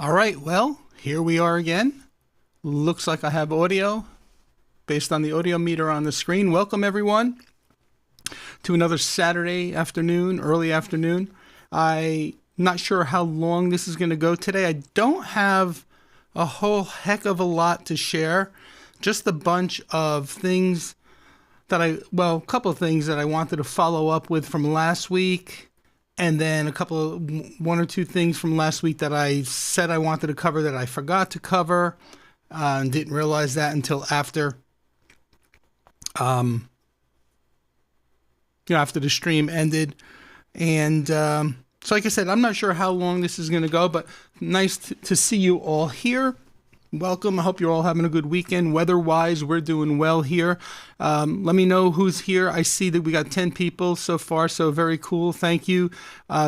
All right, well, here we are again. Looks like I have audio based on the audio meter on the screen. Welcome, everyone, to another Saturday afternoon, early afternoon. I'm not sure how long this is going to go today. I don't have a whole heck of a lot to share, just a bunch of things that a couple of things that I wanted to follow up with from last week. And then one or two things from last week that I said I wanted to cover that I forgot to cover, and didn't realize that until after, after the stream ended. And so, like I said, I'm not sure how long this is going to go, but nice to see you all here. Welcome. I hope you're all having a good weekend. Weather-wise, we're doing well here. Let me know who's here. I see that we got 10 people so far, so very cool. Thank you.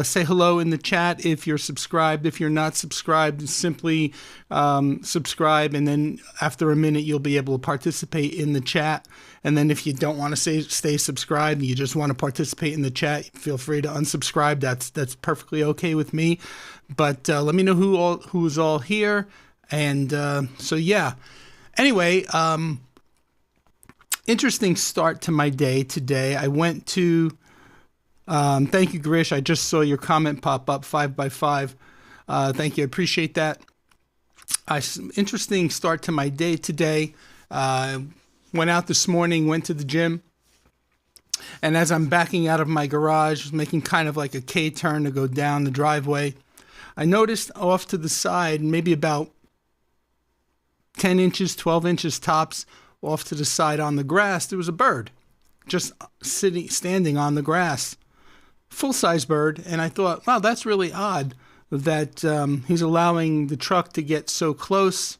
Say hello in the chat if you're subscribed. If you're not subscribed, simply subscribe, and then after a minute, you'll be able to participate in the chat. And then if you don't want to stay subscribed, you just want to participate in the chat, feel free to unsubscribe. That's perfectly okay with me. But let me know who's all here. And so, yeah. Anyway, interesting start to my day today. I went to, thank you, Grish. I just saw your comment pop up, 5x5. Thank you. I appreciate that. Interesting start to my day today. Went out this morning, went to the gym. And as I'm backing out of my garage, making kind of like a K-turn to go down the driveway, I noticed off to the side, maybe about 10 inches, 12 inches tops off to the side on the grass, there was a bird just standing on the grass, full-size bird. And I thought, wow, that's really odd that he's allowing the truck to get so close.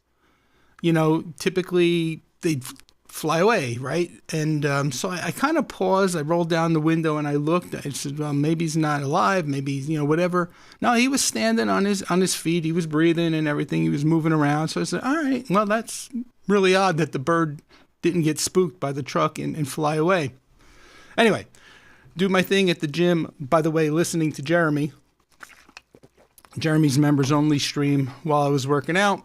You know, typically they'd fly away, right? And so I kind of paused. I rolled down the window and I looked. I said, well, maybe he's not alive. Maybe, whatever. No, he was standing on his feet. He was breathing and everything. He was moving around. So I said, all right, well, that's really odd that the bird didn't get spooked by the truck and fly away. Anyway, do my thing at the gym. By the way, listening to Jeremy's members only stream while I was working out.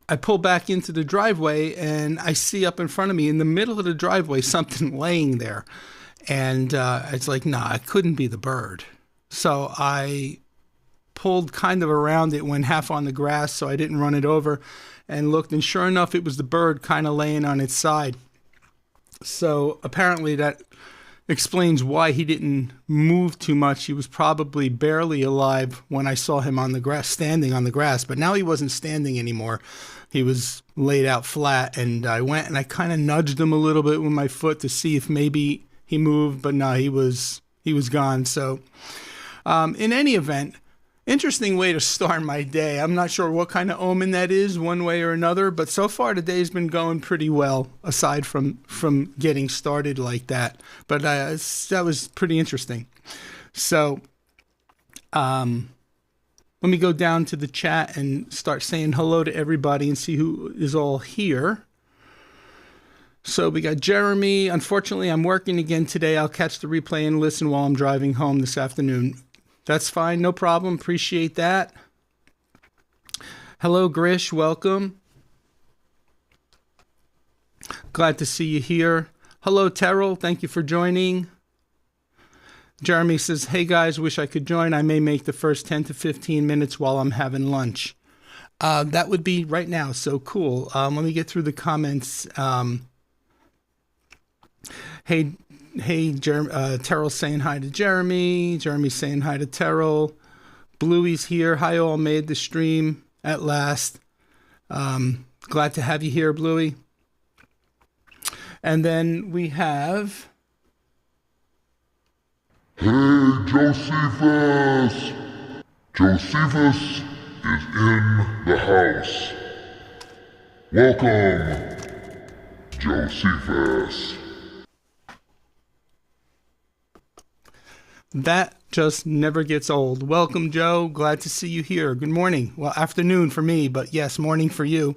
I pull back into the driveway and I see up in front of me in the middle of the driveway something laying there. And it's like, nah, it couldn't be the bird. So I pulled kind of around it, went half on the grass so I didn't run it over, and looked, and sure enough, it was the bird kind of laying on its side. So apparently that explains why he didn't move too much. He was probably barely alive when I saw him on the grass, standing on the grass, but now he wasn't standing anymore. He was laid out flat, and I went and I kind of nudged him a little bit with my foot to see if maybe he moved, but no, he was gone. So in any event, interesting way to start my day. I'm not sure what kind of omen that is, one way or another, but so far the day's been going pretty well, aside from getting started like that. But that was pretty interesting. So let me go down to the chat and start saying hello to everybody and see who is all here. So we got Jeremy. Unfortunately, I'm working again today. I'll catch the replay and listen while I'm driving home this afternoon. That's fine. No problem. Appreciate that. Hello, Grish. Welcome. Glad to see you here. Hello, Terrell. Thank you for joining. Jeremy says, hey, guys, wish I could join. I may make the first 10 to 15 minutes while I'm having lunch. That would be right now. So cool. Let me get through the comments. Hey, Terrell's saying hi to Jeremy. Jeremy's saying hi to Terrell. Bluey's here. Hi, all. Made the stream at last. Glad to have you here, Bluey. And then we have... Hey, Josephus! Josephus is in the house. Welcome, Josephus. That just never gets old. Welcome, Joe. Glad to see you here. Good morning. Well, afternoon for me, but yes, morning for you.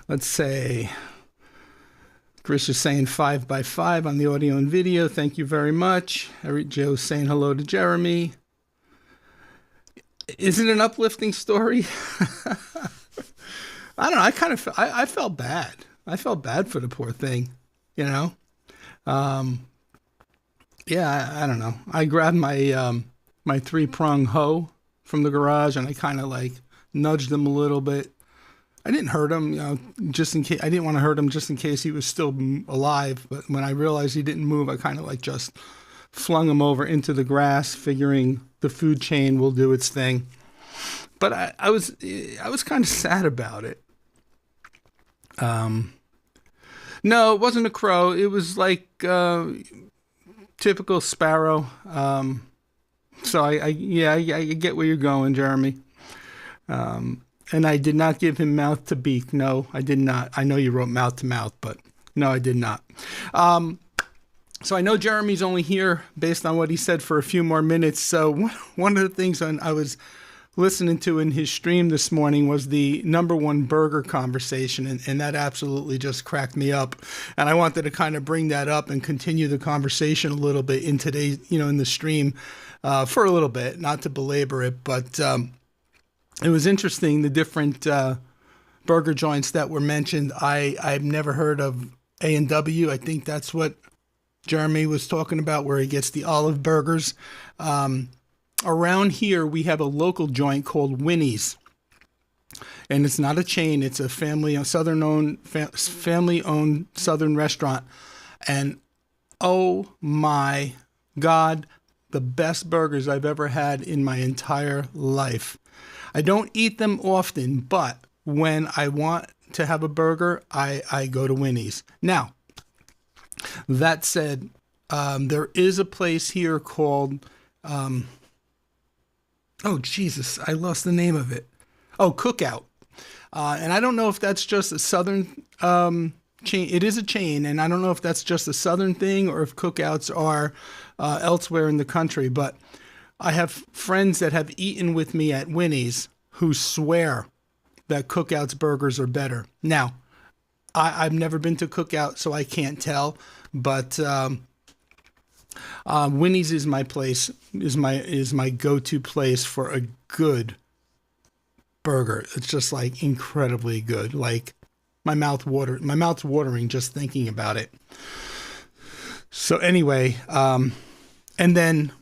Let's say... Chris is saying 5x5 on the audio and video. Thank you very much. Joe's saying hello to Jeremy. Is it an uplifting story? I don't know. I felt bad. I felt bad for the poor thing, you know? Yeah, I don't know. I grabbed my my 3-prong hoe from the garage and I kind of like nudged him a little bit. I didn't hurt him, you know, just in case. I didn't want to hurt him just in case he was still alive. But when I realized he didn't move, I kind of like just flung him over into the grass, figuring the food chain will do its thing. But I was kind of sad about it. No, it wasn't a crow. It was like typical sparrow. So I get where you're going, Jeremy. And I did not give him mouth to beak. No, I did not. I know you wrote mouth to mouth, but no, I did not. So I know Jeremy's only here based on what he said for a few more minutes. So one of the things I was listening to in his stream this morning was the #1 burger conversation, and that absolutely just cracked me up. And I wanted to kind of bring that up and continue the conversation a little bit in today's, in the stream for a little bit, not to belabor it, but it was interesting, the different burger joints that were mentioned. I've never heard of A&W. I think that's what Jeremy was talking about, where he gets the olive burgers. Around here, we have a local joint called Winnie's, and it's not a chain. It's a family-owned Southern restaurant, and oh my God, the best burgers I've ever had in my entire life. I don't eat them often, but when I want to have a burger, I go to Winnie's. Now, that said, there is a place here called, oh, Jesus, I lost the name of it. Oh, Cookout. And I don't know if that's just a Southern chain. It is a chain, and I don't know if that's just a Southern thing or if cookouts are elsewhere in the country. But I have friends that have eaten with me at Winnie's who swear that Cookout's burgers are better. Now, I've never been to Cookout, so I can't tell. But Winnie's is my place, is my go-to place for a good burger. It's just like incredibly good. Like my mouth's watering just thinking about it. So anyway, and then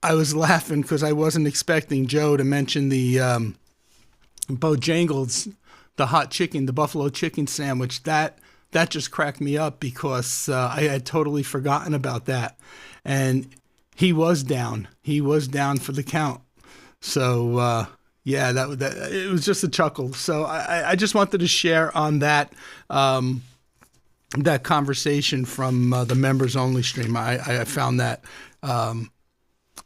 I was laughing because I wasn't expecting Joe to mention the Bojangles, the hot chicken, the buffalo chicken sandwich. That just cracked me up because I had totally forgotten about that. And he was down. He was down for the count. So, yeah, that it was just a chuckle. So I just wanted to share on that that conversation from the members only stream. I found that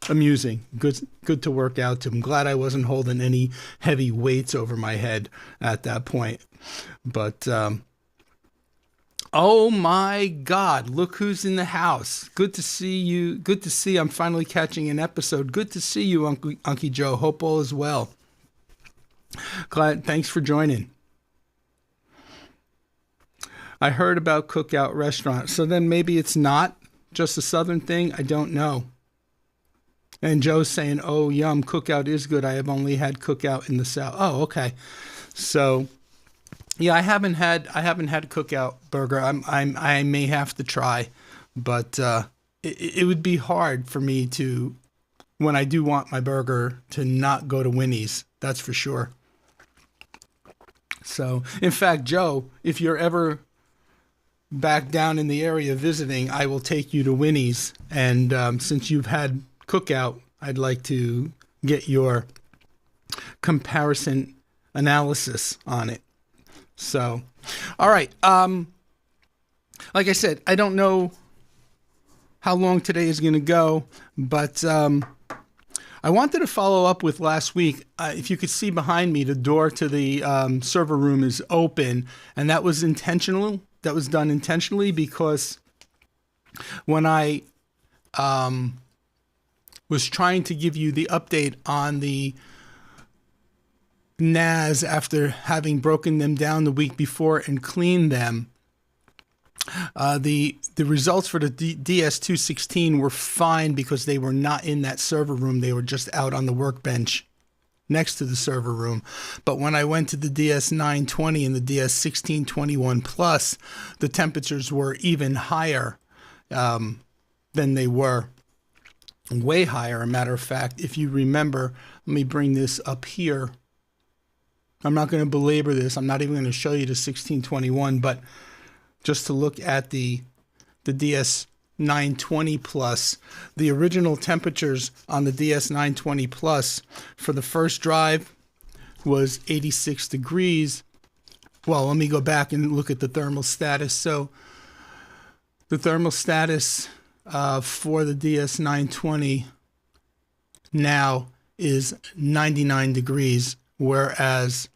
amusing. Good to work out to. I'm glad I wasn't holding any heavy weights over my head at that point. But oh my God, look who's in the house. Good to see you. Good to see I'm finally catching an episode. Good to see you, Uncle Joe. Hope all is well. Glad. Thanks for joining. I heard about Cookout Restaurant. So then maybe it's not just a Southern thing. I don't know. And Joe's saying, oh, yum, Cookout is good. I have only had Cookout in the South. Oh, okay. So, yeah, I haven't had a Cookout burger. I may have to try, but it would be hard for me to, when I do want my burger, to not go to Winnie's. That's for sure. So, in fact, Joe, if you're ever back down in the area visiting, I will take you to Winnie's. And since you've had Cookout, I'd like to get your comparison analysis on it. So, all right. Like I said, I don't know how long today is going to go, but I wanted to follow up with last week. If you could see behind me, the door to the server room is open, and that was intentional. That was done intentionally because when I was trying to give you the update on the NAS after having broken them down the week before and cleaned them, The results for the DS216 were fine because they were not in that server room. They were just out on the workbench next to the server room. But when I went to the DS920 and the DS1621 Plus, the temperatures were even higher than they were, way higher. A matter of fact, if you remember, let me bring this up here. I'm not going to belabor this. I'm not even going to show you the 1621, but just to look at the DS920 Plus, the original temperatures on the DS920 Plus for the first drive was 86 degrees. Well, let me go back and look at the thermal status. So the thermal status for the DS920 now is 99 degrees, whereas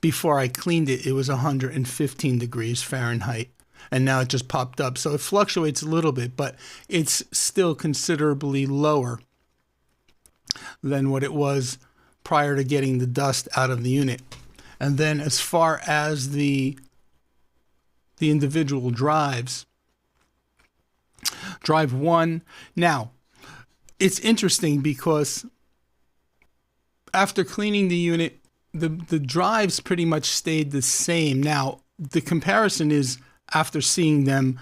before I cleaned it, it was 115 degrees Fahrenheit, and now it just popped up. So it fluctuates a little bit, but it's still considerably lower than what it was prior to getting the dust out of the unit. And then as far as the individual drives, drive 1, now it's interesting because after cleaning the unit, the drives pretty much stayed the same. Now, the comparison is after seeing them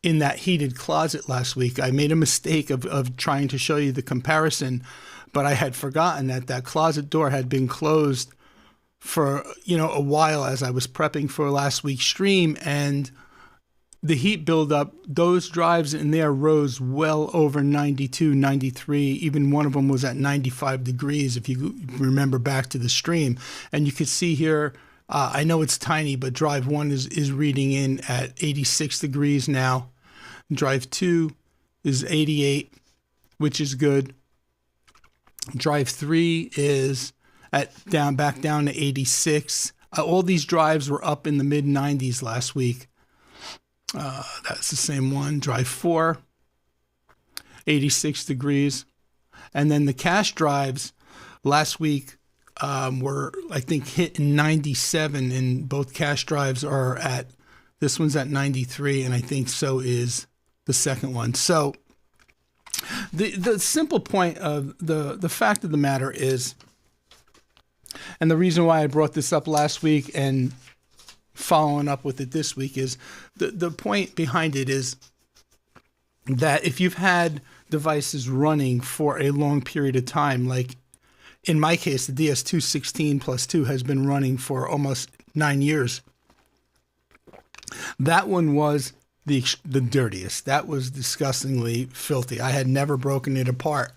in that heated closet last week. I made a mistake of trying to show you the comparison, but I had forgotten that closet door had been closed for, a while as I was prepping for last week's stream, and the heat buildup, those drives in there rose well over 92, 93. Even one of them was at 95 degrees, if you remember back to the stream. And you could see here, I know it's tiny, but drive 1 is reading in at 86 degrees now. Drive 2 is 88, which is good. Drive 3 is back down to 86. All these drives were up in the mid-90s last week. That's the same one. Drive 4, 86 degrees. And then the cache drives last week were, I think, hitting 97, and both cache drives are this one's at 93, and I think so is the second one. So the simple point of the fact of the matter is, and the reason why I brought this up last week and following up with it this week is the point behind it is that if you've had devices running for a long period of time, like in my case, the DS216 plus 2 has been running for almost 9 years. That one was the dirtiest. That was disgustingly filthy. I had never broken it apart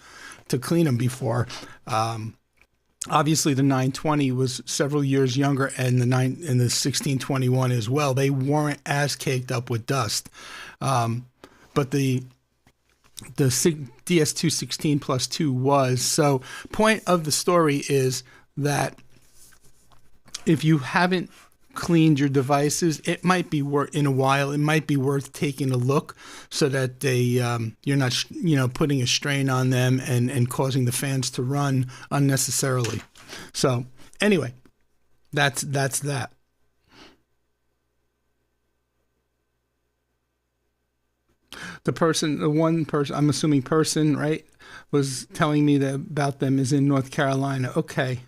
to clean them before. Obviously, the 920 was several years younger, and the 1621 as well. They weren't as caked up with dust, but the DS216 plus 2 was. So, point of the story is that if you haven't cleaned your devices, it might be in a while. It might be worth taking a look so that you're not putting a strain on them and causing the fans to run unnecessarily. So anyway, that's that. The one person, I'm assuming person, right, was telling me that about them is in North Carolina. Okay.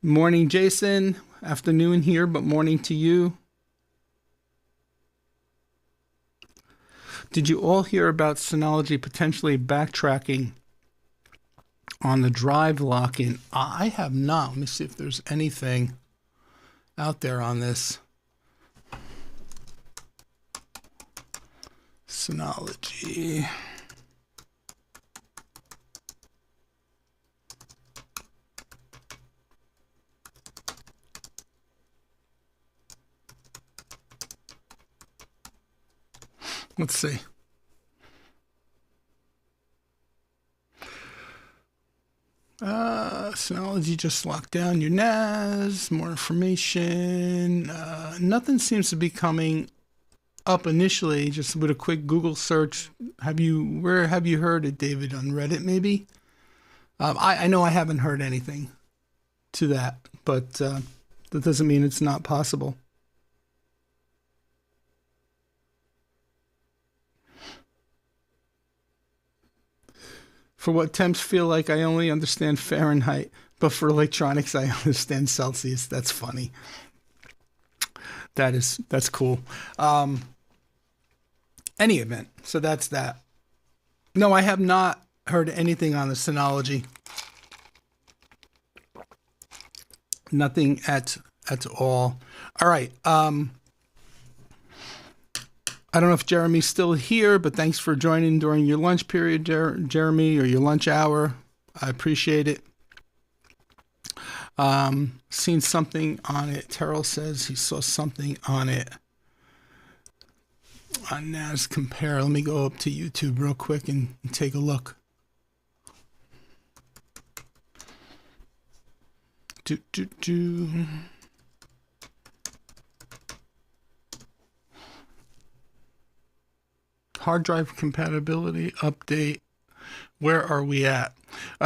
Morning, Jason. Afternoon here, but morning to you. Did you all hear about Synology potentially backtracking on the drive lock-in? I have not. Let me see if there's anything out there on this. Synology. Let's see. Synology just locked down your NAS. More information. Nothing seems to be coming up initially. Just with a quick Google search. Where have you heard it, David? On Reddit, maybe? I know I haven't heard anything to that, but that doesn't mean it's not possible. For what temps feel like I only understand Fahrenheit, but for electronics I understand Celsius. That's funny. That's cool. Any event, so that's that. No, I have not heard anything on the Synology. Nothing at all. All right. I don't know if Jeremy's still here, but thanks for joining during your lunch period, Jeremy, or your lunch hour. I appreciate it. Seen something on it. Terrell says he saw something on it. On NAS Compare. Let me go up to YouTube real quick and take a look. Hard drive compatibility update. Where are we at?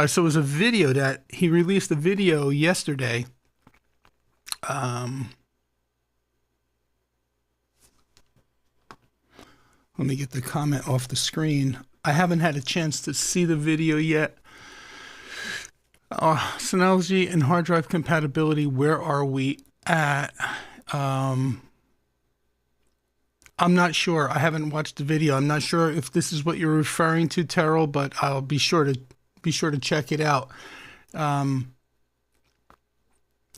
So it was a video that he released a video yesterday. Let me get the comment off the screen. I haven't had a chance to see the video yet. Synology and hard drive compatibility. Where are we at? I'm not sure. I haven't watched the video. I'm not sure if this is what you're referring to, Terrell, but I'll be sure to check it out.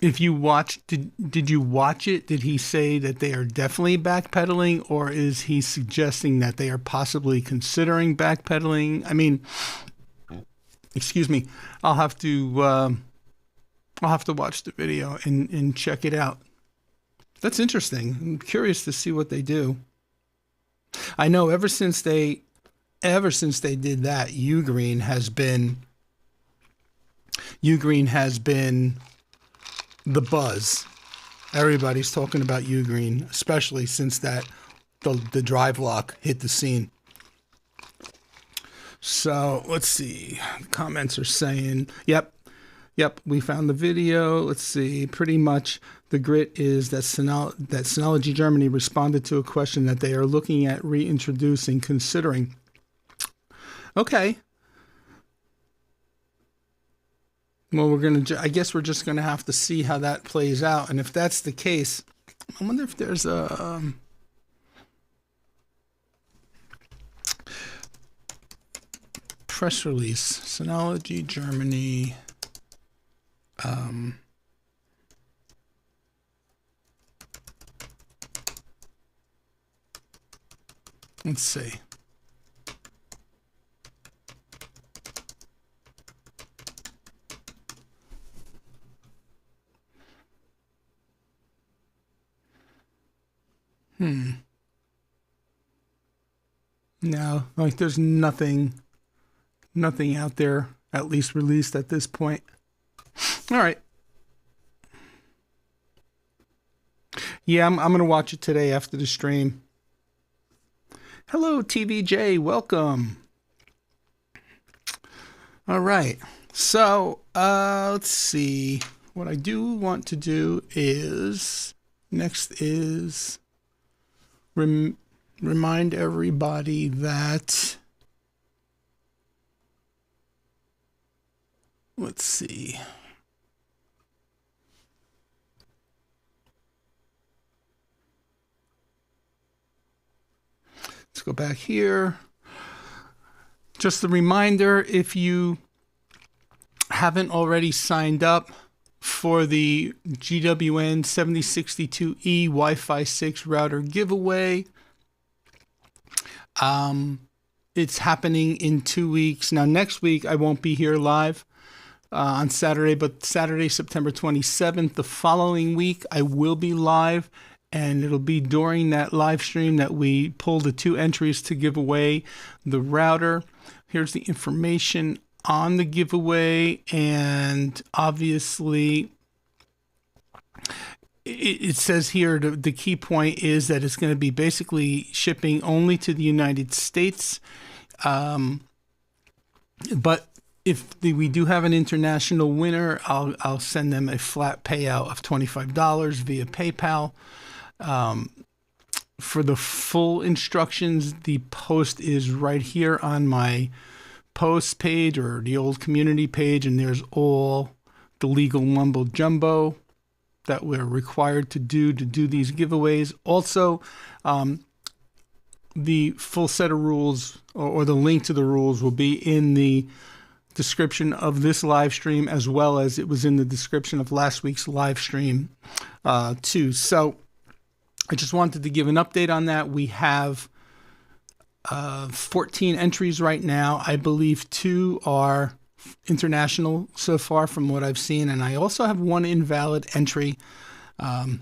If you watched, did you watch it? Did he say that they are definitely backpedaling, or is he suggesting that they are possibly considering backpedaling? I mean, excuse me. I'll have to watch the video and check it out. That's interesting. I'm curious to see what they do. I know ever since they did that, Ugreen has been the buzz. Everybody's talking about Ugreen, especially since the drive lock hit the scene. So let's see. The comments are saying, yep, we found the video. Let's see. Pretty much the grit is that Synology Germany responded to a question that they are looking at reintroducing, considering. Okay. Well, I guess we're just gonna have to see how that plays out, and if that's the case, I wonder if there's a press release. Synology Germany. Let's see. No, like there's nothing out there, at least released at this point. All right. Yeah, I'm going to watch it today after the stream. Hello, TVJ. Welcome. All right. So, let's see. What I do want to do is, next is remind everybody that, let's see. Let's go back here. Just a reminder, if you haven't already signed up for the GWN7062E Wi-Fi 6 router giveaway, it's happening in 2 weeks. Now, next week, I won't be here live on Saturday, but Saturday, September 27th, the following week, I will be live. And it'll be during that live stream that we pull the 2 entries to give away the router. Here's the information on the giveaway. And obviously, it says here the key point is that it's going to be basically shipping only to the United States. But if we do have an international winner, I'll send them a flat payout of $25 via PayPal. For the full instructions, the post is right here on my post page or the old community page, and there's all the legal mumbo jumbo that we're required to do these giveaways. Also, the full set of rules or the link to the rules will be in the description of this live stream, as well as it was in the description of last week's live stream too. So I just wanted to give an update on that. We have 14 entries right now. I believe 2 are international so far from what I've seen, and I also have 1 invalid entry. But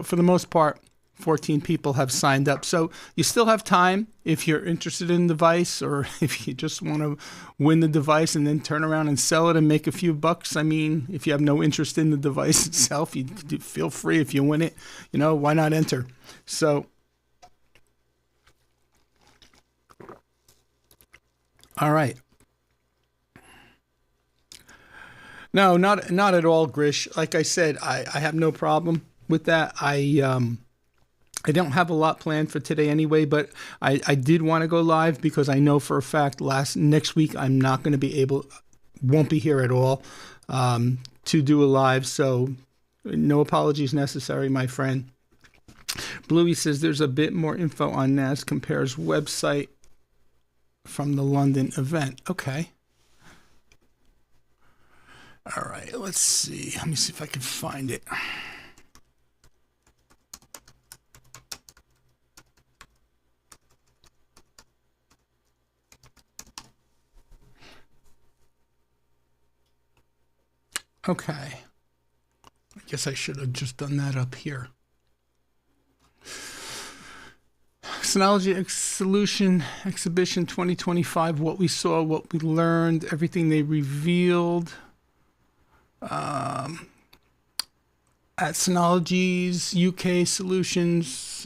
for the most part, 14 people have signed up. So you still have time if you're interested in the device, or if you just want to win the device and then turn around and sell it and make a few bucks. I mean, if you have no interest in the device itself, you feel free. If you win it, why not enter? So, all right. No, not at all, Grish. Like I said, I have no problem with that. I don't have a lot planned for today anyway, but I did want to go live because I know for a fact next week I'm not going to won't be here at all to do a live. So no apologies necessary, my friend. Bluey says there's a bit more info on NAS Compare's website from the London event. Okay. All right, let's see. Let me see if I can find it. Okay. I guess I should have just done that up here. Synology Solution Exhibition 2025, what we saw, what we learned, everything they revealed. At Synology's UK Solutions.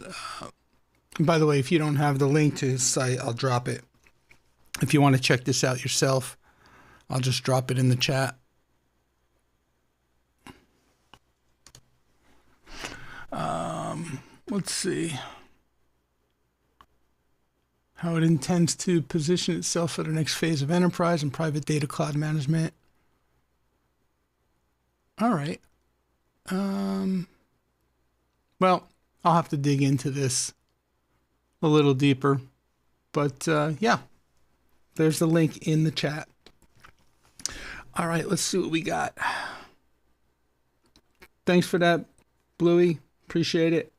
By the way, if you don't have the link to his site, I'll drop it. If you want to check this out yourself, I'll just drop it in the chat. Let's see how it intends to position itself for the next phase of enterprise and private data cloud management. All right. Well, I'll have to dig into this a little deeper, but yeah, there's the link in the chat. All right, let's see what we got. Thanks for that, Bluey. Appreciate it.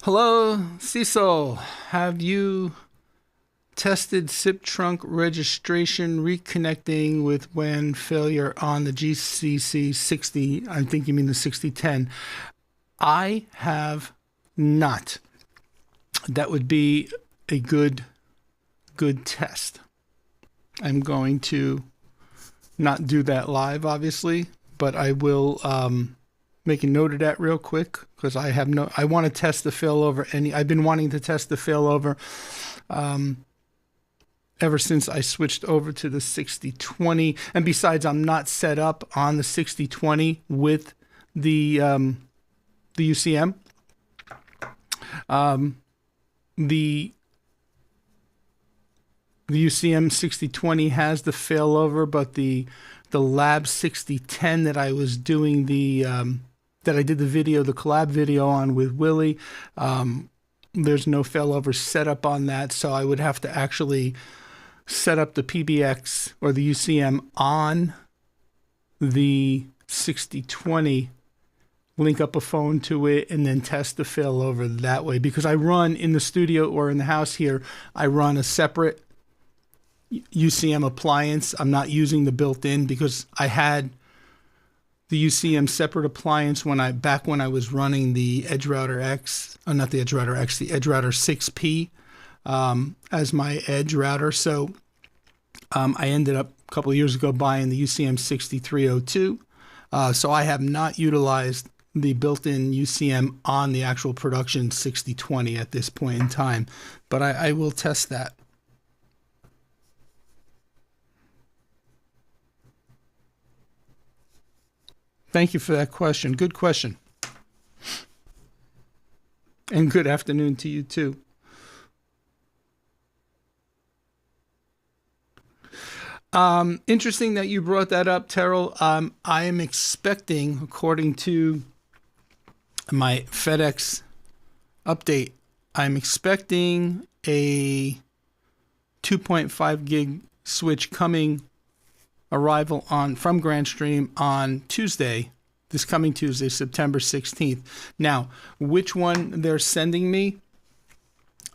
Hello, Cecil. Have you tested SIP trunk registration reconnecting with WAN failure on the GCC 60? I think you mean the 6010. I have not. That would be a good test. I'm going to not do that live, obviously, but I will make a note of that real quick, because I want to test the failover. I've been wanting to test the failover ever since I switched over to the 6020. And besides, I'm not set up on the 6020 with the UCM. The UCM 6020 has the failover, but the Lab 6010 that I was doing that I did the collab video on with Willie, there's no failover set up on that, so I would have to actually set up the PBX or the UCM on the 6020, link up a phone to it, and then test the failover that way. Because I run in the studio or in the house here, I run a separate UCM appliance. I'm not using the built-in because I had the UCM separate appliance back when I was running the EdgeRouter X, not the EdgeRouter X, the EdgeRouter 6P as my edge router. So I ended up a couple of years ago buying the UCM 6302. So I have not utilized the built-in UCM on the actual production 6020 at this point in time, but I will test that. Thank you for that question. Good question. And good afternoon to you too. Interesting that you brought that up, Terrell. I am expecting, according to my FedEx update, I'm expecting a 2.5 gig switch coming arrival from Grandstream on Tuesday, this coming Tuesday, September 16th. Now, which one they're sending me,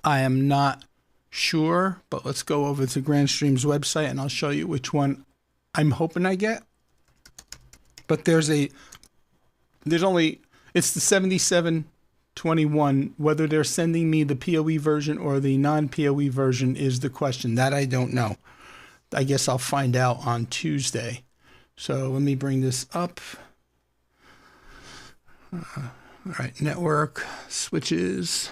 I am not sure, but let's go over to Grandstream's website and I'll show you which one I'm hoping I get. But it's the 7721. Whether they're sending me the PoE version or the non-PoE version is the question. That I don't know. I guess I'll find out on Tuesday. So let me bring this up. All right, network switches.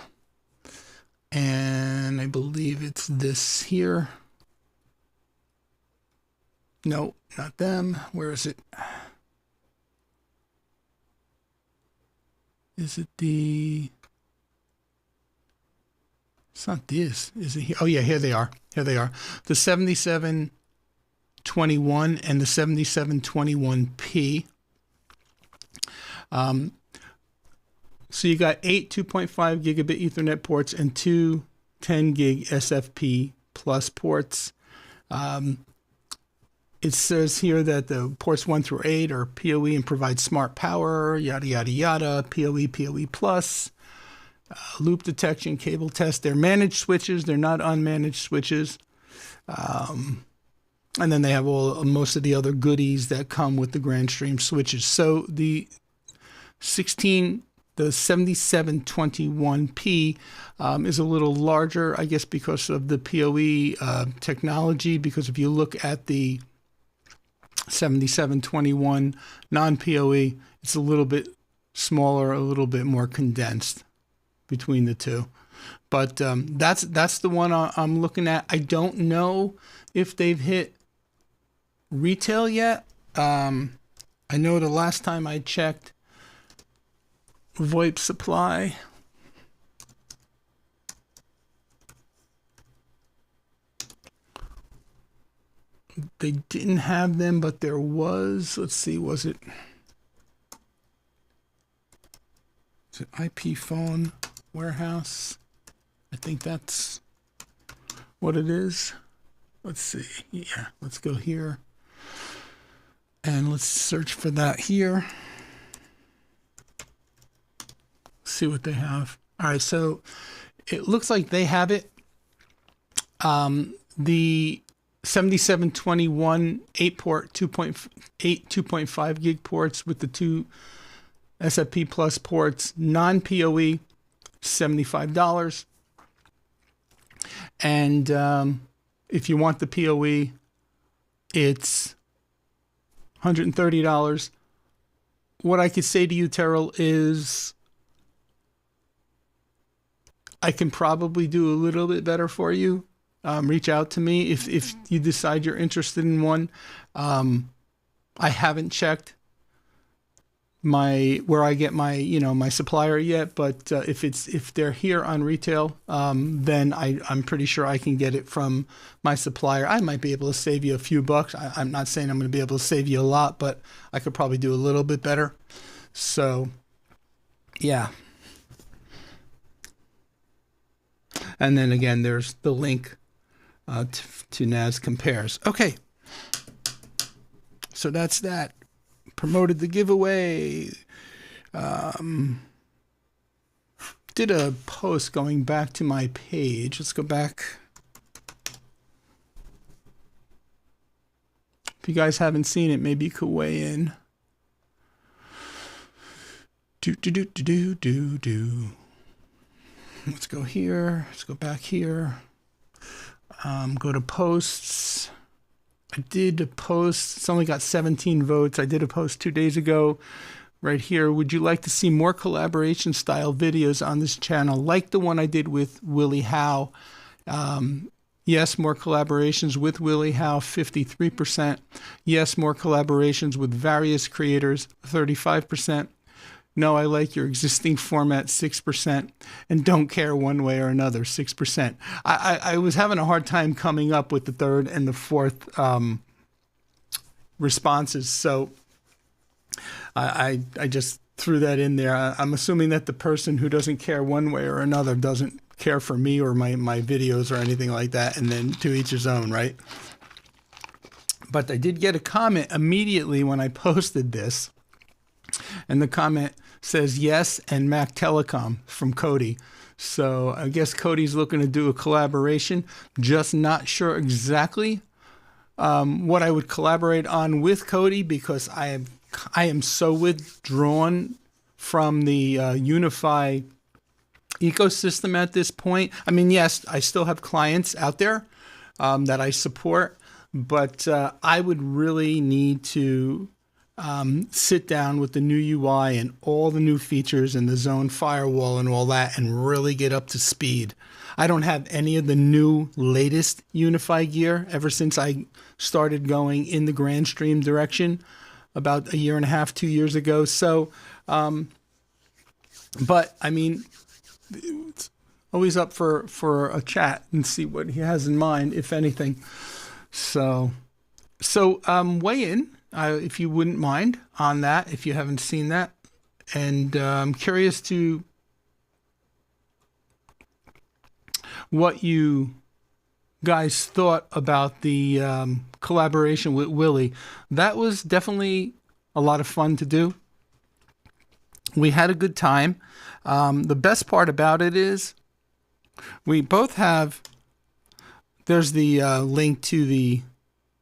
And I believe it's this here. No, not them. Where is it? Is it the... It's not this. Is it here? Oh, yeah, here they are. Here they are. The 7721 and the 7721P. So you got 8 2.5 gigabit Ethernet ports and 2 10 gig SFP plus ports. It says here that the ports 1 through 8 are PoE and provide smart power, yada, yada, yada, PoE, PoE plus, loop detection, cable test. They're managed switches. They're not unmanaged switches. And then they have most of the other goodies that come with the Grandstream switches. So the 7721P is a little larger, I guess, because of the PoE technology. Because if you look at the 7721 non-PoE, it's a little bit smaller, a little bit more condensed between the two. But that's the one I'm looking at. I don't know if they've hit retail yet. I know the last time I checked, VoIP supply. They didn't have them, but there was, let's see, was it IP phone warehouse? I think that's what it is. Let's see. Yeah, let's go here. And let's search for that here. See what they have. All right, so it looks like they have it. The 7721 8-port 2.5 gig ports with the 2 SFP plus ports, non-PoE, $75. And if you want the PoE, it's $130. What I could say to you, Terrell, is I can probably do a little bit better for you. Reach out to me if you decide you're interested in one. I haven't checked where I get my supplier yet, but if they're here on retail, then I'm pretty sure I can get it from my supplier. I might be able to save you a few bucks. I'm not saying I'm going to be able to save you a lot, but I could probably do a little bit better. So, yeah. And then again, there's the link to NAS Compares. Okay. So that's that. Promoted the giveaway. Did a post going back to my page. Let's go back. If you guys haven't seen it, maybe you could weigh in. Let's go here. Let's go back here. Go to posts. I did a post. It's only got 17 votes. I did a post 2 days ago right here. Would you like to see more collaboration style videos on this channel like the one I did with Willie Howe? Yes, more collaborations with Willie Howe, 53%. Yes, more collaborations with various creators, 35%. No, I like your existing format, 6%. And don't care one way or another, 6%. I was having a hard time coming up with the third and the fourth responses. So I just threw that in there. I'm assuming that the person who doesn't care one way or another doesn't care for me or my videos or anything like that, and then to each his own, right? But I did get a comment immediately when I posted this, and the comment says yes and Mac Telecom from Cody. So I guess Cody's looking to do a collaboration. Just not sure exactly what I would collaborate on with Cody, because I am so withdrawn from the Unify ecosystem at this point. I mean, yes, I still have clients out there that I support, but I would really need to sit down with the new UI and all the new features and the zone firewall and all that and really get up to speed. I don't have any of the new latest Unify gear ever since I started going in the Grandstream direction about a year and a half, 2 years ago. So, but I mean, it's always up for a chat and see what he has in mind, if anything. So weigh in if you wouldn't mind on that, if you haven't seen that. And I'm curious to what you guys thought about the collaboration with Willie. That was definitely a lot of fun to do. We had a good time. The best part about it is we both have, there's the link to the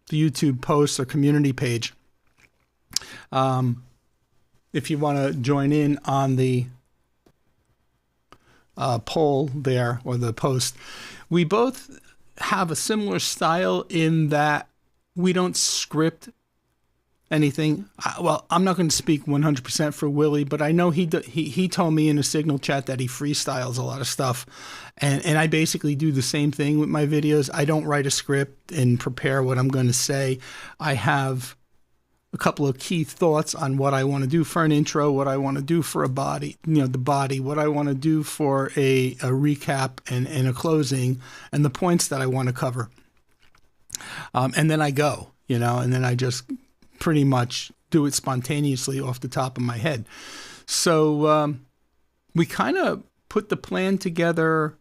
YouTube post or community page. If you want to join in on the poll there, or the post, we both have a similar style in that we don't script anything. Well, I'm not going to speak 100% for Willie, but I know he told me in a Signal chat that he freestyles a lot of stuff, and I basically do the same thing with my videos. I don't write a script and prepare what I'm going to say. I have a couple of key thoughts on what I want to do for an intro, what I want to do for a body, the body, what I want to do for a recap and a closing, and the points that I want to cover. And then I go, and then I just pretty much do it spontaneously off the top of my head. So we kind of put the plan together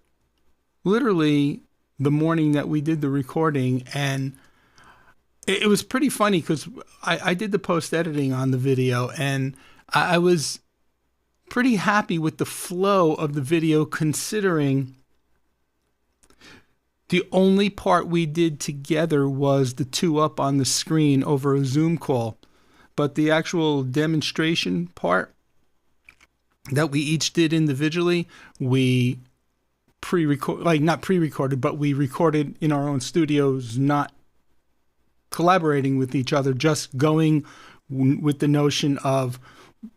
literally the morning that we did the recording, and it was pretty funny because I did the post editing on the video, and I was pretty happy with the flow of the video, considering the only part we did together was the two up on the screen over a Zoom call. But the actual demonstration part that we each did individually, we not pre-recorded, but we recorded in our own studios, not collaborating with each other, just going with the notion of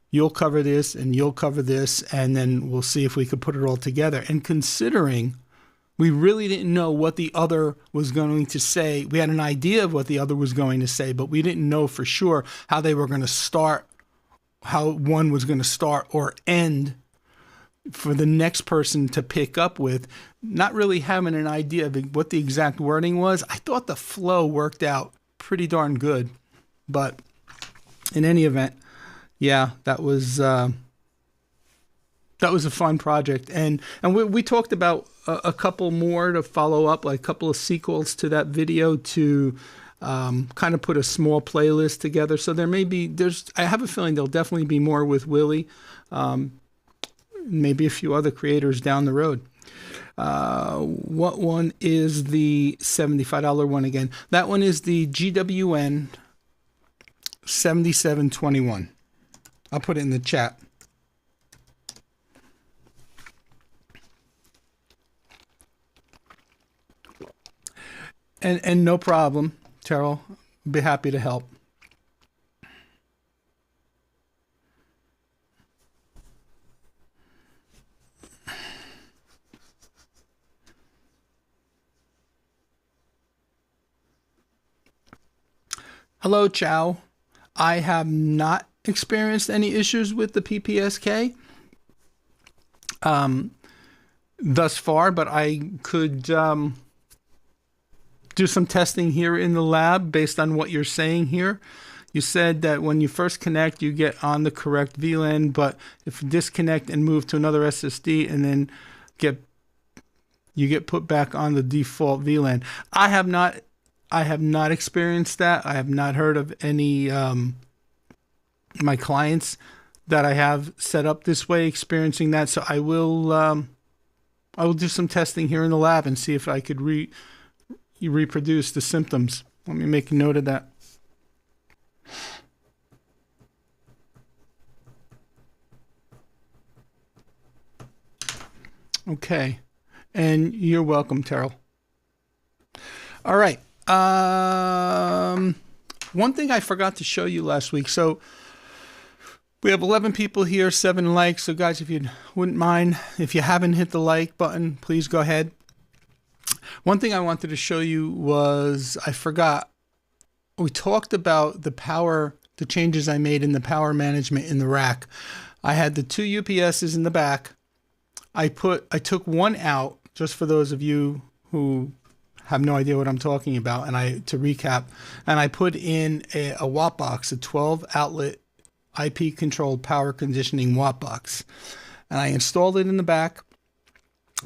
you'll cover this and you'll cover this, and then we'll see if we could put it all together. And considering we really didn't know what the other was going to say, we had an idea of what the other was going to say, but we didn't know for sure how they were going to start, how one was going to start or end for the next person to pick up with, not really having an idea of what the exact wording was. I thought the flow worked out pretty darn good, but in any event, yeah, that was a fun project, and we talked about a couple more to follow up, like a couple of sequels to that video to kind of put a small playlist together. So I have a feeling there'll definitely be more with Willie, maybe a few other creators down the road. What one is the $75 one again? That one is the GWN7721. I'll put it in the chat. And no problem, Terrell. Be happy to help. Hello, Chow. I have not experienced any issues with the PPSK thus far, but I could do some testing here in the lab based on what you're saying here. You said that when you first connect, you get on the correct VLAN, but if you disconnect and move to another SSD and then you get put back on the default VLAN. I have not experienced that. I have not heard of any my clients that I have set up this way experiencing that. So I will do some testing here in the lab and see if I could reproduce the symptoms. Let me make a note of that. Okay. And you're welcome, Terrell. All right. One thing I forgot to show you last week. So we have 11 people here, 7 likes. So guys, if you wouldn't mind, if you haven't hit the like button, please go ahead. One thing I wanted to show you was I forgot. We talked about the changes I made in the power management in the rack. I had the 2 UPSs in the back. I took one out, just for those of you who have no idea what I'm talking about, and to recap, and I put in a watt box, a 12 outlet IP controlled power conditioning watt box, and I installed it in the back,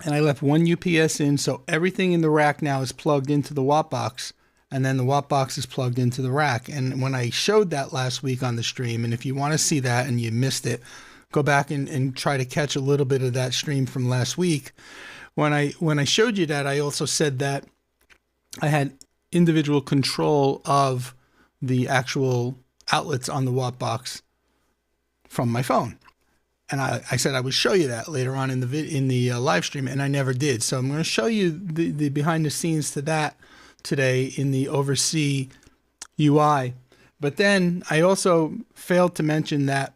and I left one UPS in, so everything in the rack now is plugged into the watt box, and then the watt box is plugged into the rack. And when I showed that last week on the stream, and if you want to see that and you missed it, go back and try to catch a little bit of that stream from last week. When I showed you that, I also said that I had individual control of the actual outlets on the watt box from my phone. And I said I would show you that later on in the live stream, and I never did. So I'm going to show you the behind the scenes to that today in the Oversee UI. But then I also failed to mention that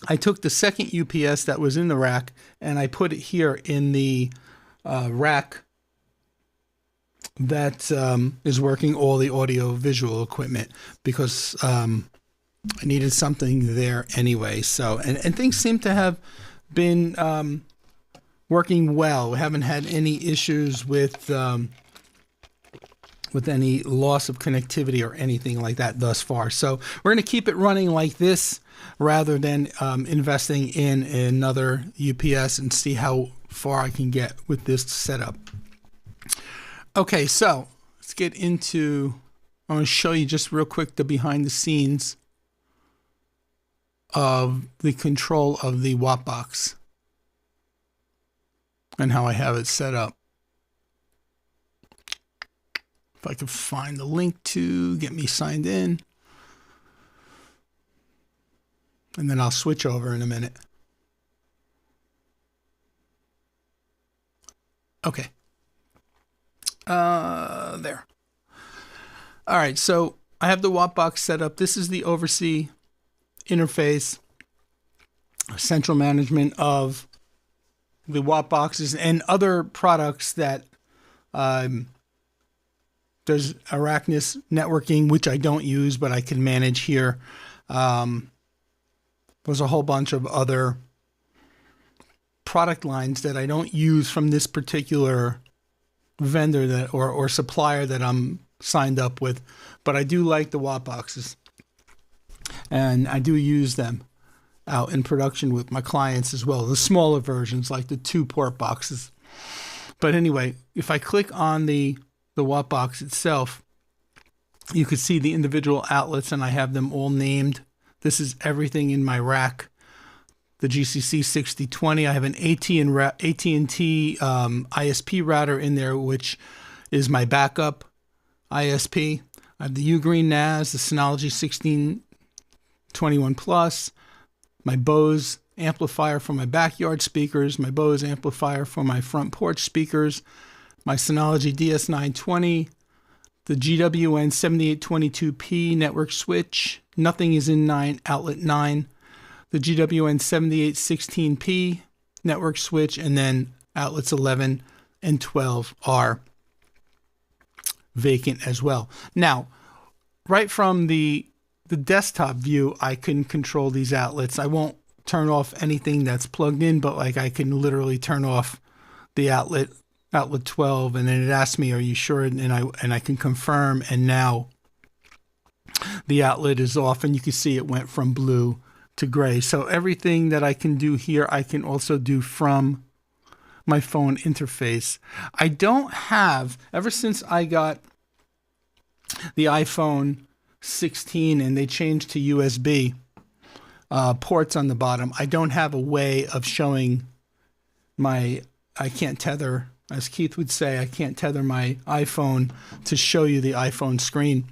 I took the second UPS that was in the rack and I put it here in the rack that is working all the audio visual equipment, because I needed something there anyway. So, and things seem to have been working well. We haven't had any issues with any loss of connectivity or anything like that thus far. So we're going to keep it running like this rather than investing in another UPS, and see how far I can get with this setup. Okay, so let's get into, I want to show you just real quick the behind the scenes of the control of the watt box and how I have it set up. If I could find the link to get me signed in, and then I'll switch over in a minute. Okay. There. All right, so I have the watt box set up. This is the Oversee interface, central management of the watt boxes and other products that there's Arachnus networking, which I don't use, but I can manage here. There's a whole bunch of other product lines that I don't use from this particular vendor that or supplier that I'm signed up with, but I do like the watt boxes, and I do use them out in production with my clients as well, the smaller versions like the 2-port boxes. But anyway, if I click on the watt box itself, you could see the individual outlets, and I have them all named. This is everything in my rack. The GCC 6020. I have an AT&T ISP router in there, which is my backup ISP. I have the Ugreen NAS, the Synology 1621 Plus, my Bose amplifier for my backyard speakers, my Bose amplifier for my front porch speakers, my Synology DS920, the GWN7822P network switch. Nothing is in outlet 9. The GWN7816P network switch, and then outlets 11 and 12 are vacant as well. Now, right from the desktop view, I can control these outlets. I won't turn off anything that's plugged in, but like I can literally turn off the outlet 12, and then it asks me, "Are you sure?" And I can confirm, and now the outlet is off, and you can see it went from blue to gray. So everything that I can do here, I can also do from my phone interface. I don't have, ever since I got the iPhone 16 and they changed to USB ports on the bottom, I don't have a way of showing I can't tether, as Keith would say, I can't tether my iPhone to show you the iPhone screen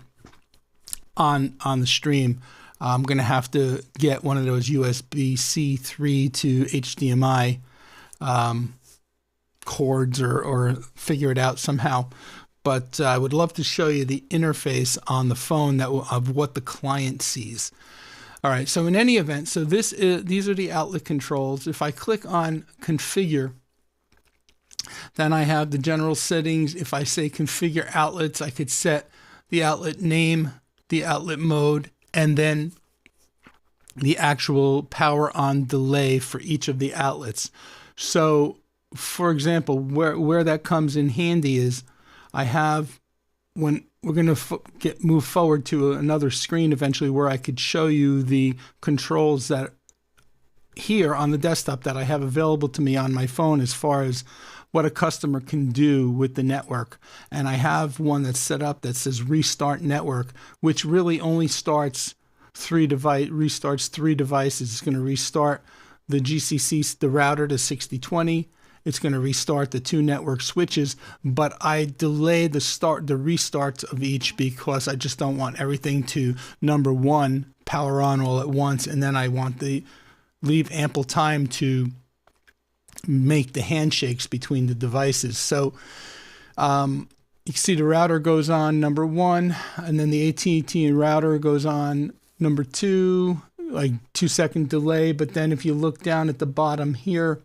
on the stream. I'm going to have to get one of those USB-C 3 to HDMI cords or figure it out somehow. But I would love to show you the interface on the phone of what the client sees. All right, so in any event, so these are the outlet controls. If I click on configure, then I have the general settings. If I say configure outlets, I could set the outlet name, the outlet mode, and then the actual power on delay for each of the outlets. So, for example, where that comes in handy is I have, when we're going to move forward to another screen eventually where I could show you the controls that here on the desktop that I have available to me on my phone as far as what a customer can do with the network. And I have one that's set up that says restart network, which really only restarts three devices. It's going to restart the GCC, the router to 6020. It's going to restart the two network switches, but I delay the restarts of each because I just don't want everything to, number one, power on all at once, and then I want leave ample time to make the handshakes between the devices. So you can see the router goes on number one, and then the AT&T router goes on number two, like 2-second delay. But then if you look down at the bottom here,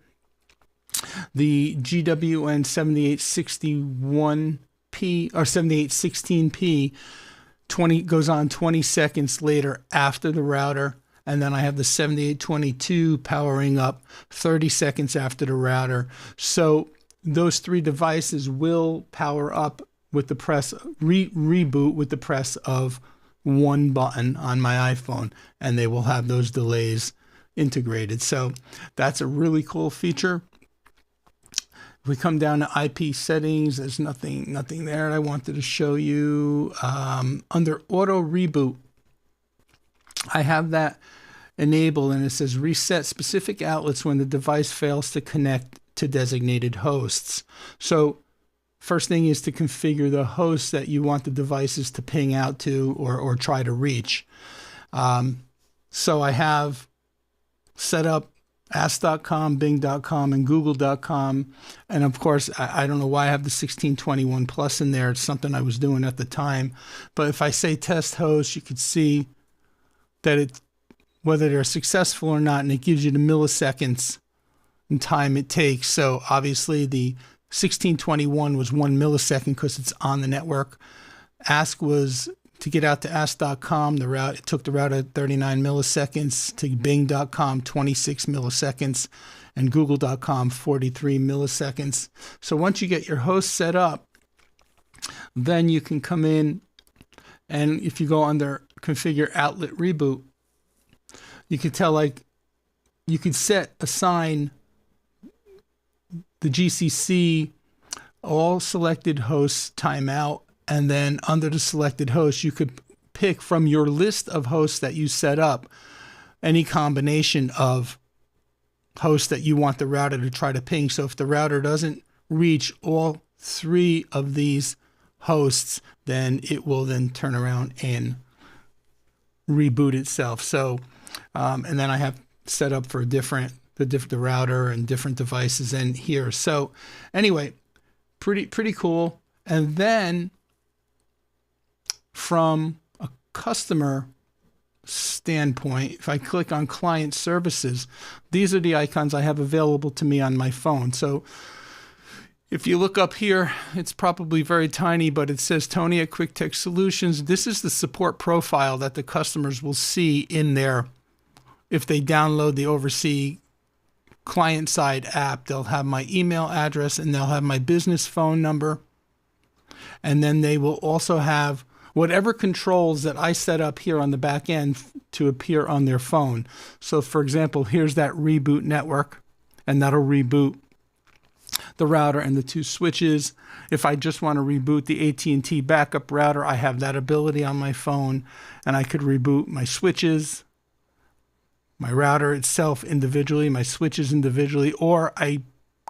the GWN7861P or 7816P 20 goes on 20 seconds later after the router. And then I have the 7822 powering up 30 seconds after the router. So those three devices will power up with the press, reboot with the press of one button on my iPhone, and they will have those delays integrated. So that's a really cool feature. If we come down to IP settings, there's nothing there. I wanted to show you under auto reboot, I have that enabled, and it says reset specific outlets when the device fails to connect to designated hosts. So first thing is to configure the hosts that you want the devices to ping out to or try to reach. So I have set up ask.com, bing.com, and google.com. And of course, I don't know why I have the 1621 plus in there. It's something I was doing at the time. But if I say test host, you could see that whether they're successful or not, and it gives you the milliseconds in time it takes. So obviously the 1621 was 1 millisecond because it's on the network. Ask was to get out to ask.com, it took the router 39 milliseconds, to bing.com 26 milliseconds, and google.com 43 milliseconds. So once you get your host set up, then you can come in, and if you go under configure outlet reboot, you could you could assign the GCC all selected hosts timeout, and then under the selected host, you could pick from your list of hosts that you set up any combination of hosts that you want the router to try to ping. So if the router doesn't reach all three of these hosts, then it will then turn around and reboot itself. So and then I have set up for the router and different devices in here. So anyway, pretty cool. And then from a customer standpoint, if I click on client services, these are the icons I have available to me on my phone. So If you look up here, it's probably very tiny, but it says Tony at Quick Tech Solutions. This is the support profile that the customers will see in there. If they download the L.L.C client-side app, they'll have my email address and they'll have my business phone number. And then they will also have whatever controls that I set up here on the back end to appear on their phone. So for example, here's that reboot network, and that'll reboot the router and the 2 switches. If I just want to reboot the AT&T backup router, I have that ability on my phone, and I could reboot my switches, my router itself individually, my switches individually, or I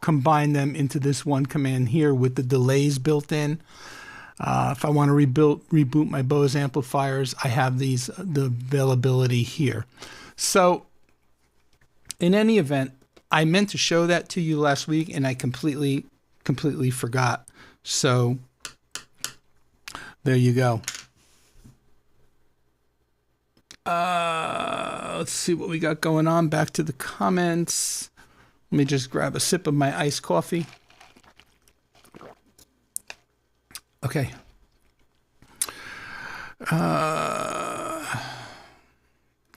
combine them into this one command here with the delays built in. If I want to reboot my Bose amplifiers, I have the availability here. So in any event, I meant to show that to you last week and I completely forgot. So there you go. Let's see what we got going on. Back to the comments. Let me just grab a sip of my iced coffee. Okay.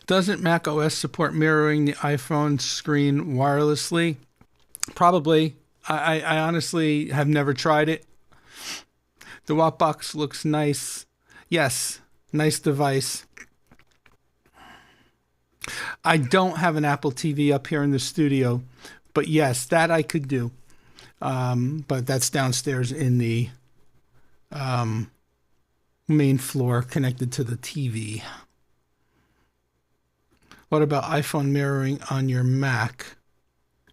Doesn't Mac OS support mirroring the iPhone screen wirelessly? Probably. I honestly have never tried it. The Wattbox looks nice. Yes, nice device. I don't have an Apple TV up here in the studio, but yes, that I could do. But that's downstairs in the main floor connected to the TV. What about iPhone mirroring on your Mac?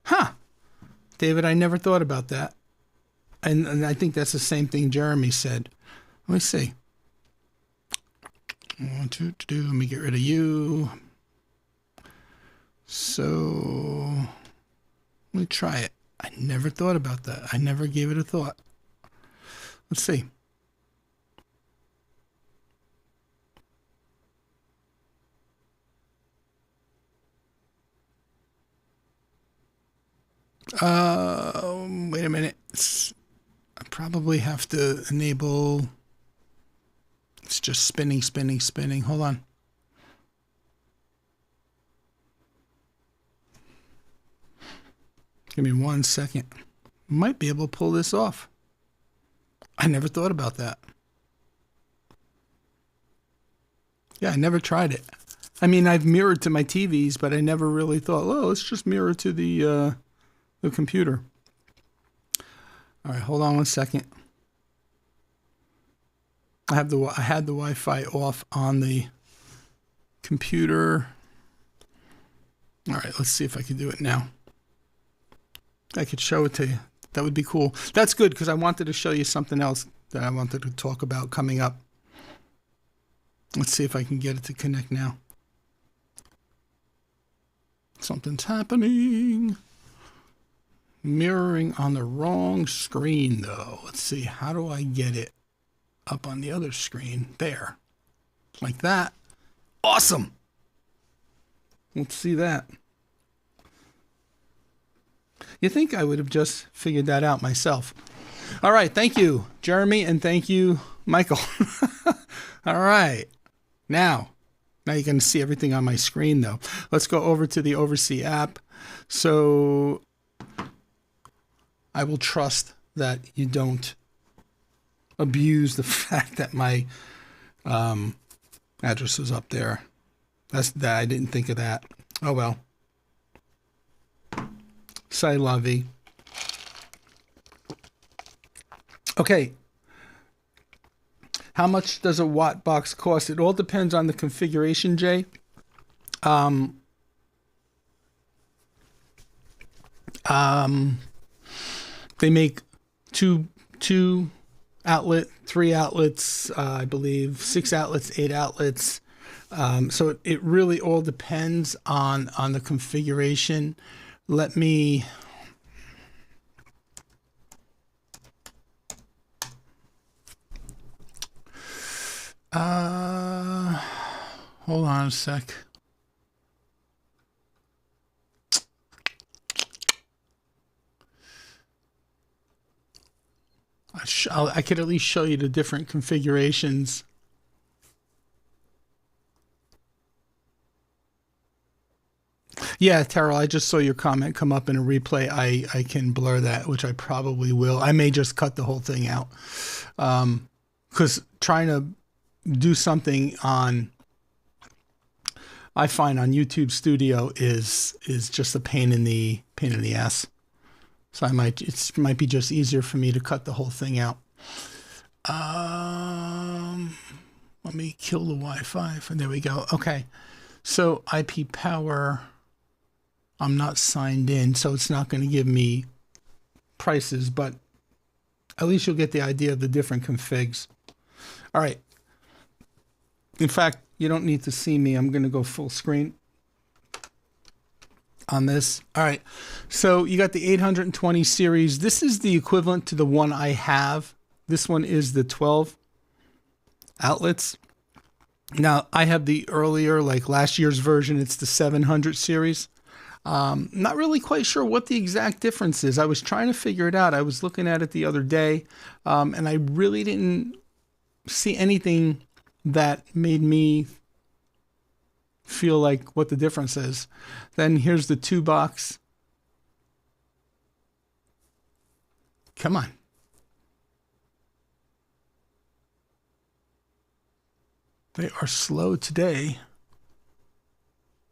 Huh. David, I never thought about that. And I think that's the same thing Jeremy said. Let me see. Let me get rid of you. So let me try it. I never thought about that. I never gave it a thought. Let's see. Wait a minute. I probably have to enable. It's just spinning. Hold on. Give me 1 second. Might be able to pull this off. I never thought about that. Yeah, I never tried it. I mean, I've mirrored to my TVs, but I never really thought, oh, let's just mirror to the computer. All right, hold on 1 second. I had the Wi-Fi off on the computer. All right, let's see if I can do it now. I could show it to you. That would be cool. That's good because I wanted to show you something else that I wanted to talk about coming up. Let's see if I can get it to connect now. Something's happening. Mirroring on the wrong screen though. Let's see. How do I get it up on the other screen? There. Like that. Awesome. Let's see that. You think I would have just figured that out myself. All right. Thank you, Jeremy, and thank you, Michael. All right. Now you can see everything on my screen, though. Let's go over to the L.L.C app. So I will trust that you don't abuse the fact that my address is up there. That's that. I didn't think of that. Oh, well. C'est la vie. Okay. How much does a watt box cost? It all depends on the configuration, Jay. They make two outlet, 3 outlets, I believe, 6 outlets, 8 outlets. So it really all depends on the configuration. Let me hold on a sec. I could at least show you the different configurations. Yeah, Terrell, I just saw your comment come up in a replay. I can blur that, which I probably will. I may just cut the whole thing out. Because trying to do something on, I find on YouTube Studio is just a pain in the ass. So it might be just easier for me to cut the whole thing out. Let me kill the Wi-Fi. There we go. Okay. So IP power, I'm not signed in, so it's not going to give me prices, but at least you'll get the idea of the different configs. All right. In fact, you don't need to see me. I'm going to go full screen on this. All right. So you got the 820 series. This is the equivalent to the one I have. This one is the 12 outlets. Now, I have the earlier, like last year's version. It's the 700 series. Not really quite sure what the exact difference is. I was trying to figure it out. I was looking at it the other day, and I really didn't see anything that made me feel like what the difference is. Then here's the 2-box. Come on. They are slow today.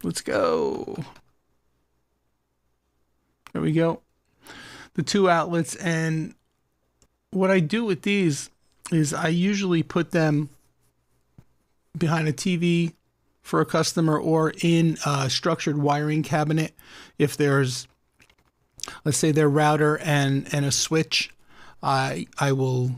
Let's go. There we go. The 2 outlets. And what I do with these is I usually put them behind a TV for a customer or in a structured wiring cabinet. If there's, let's say, their router and a switch, I will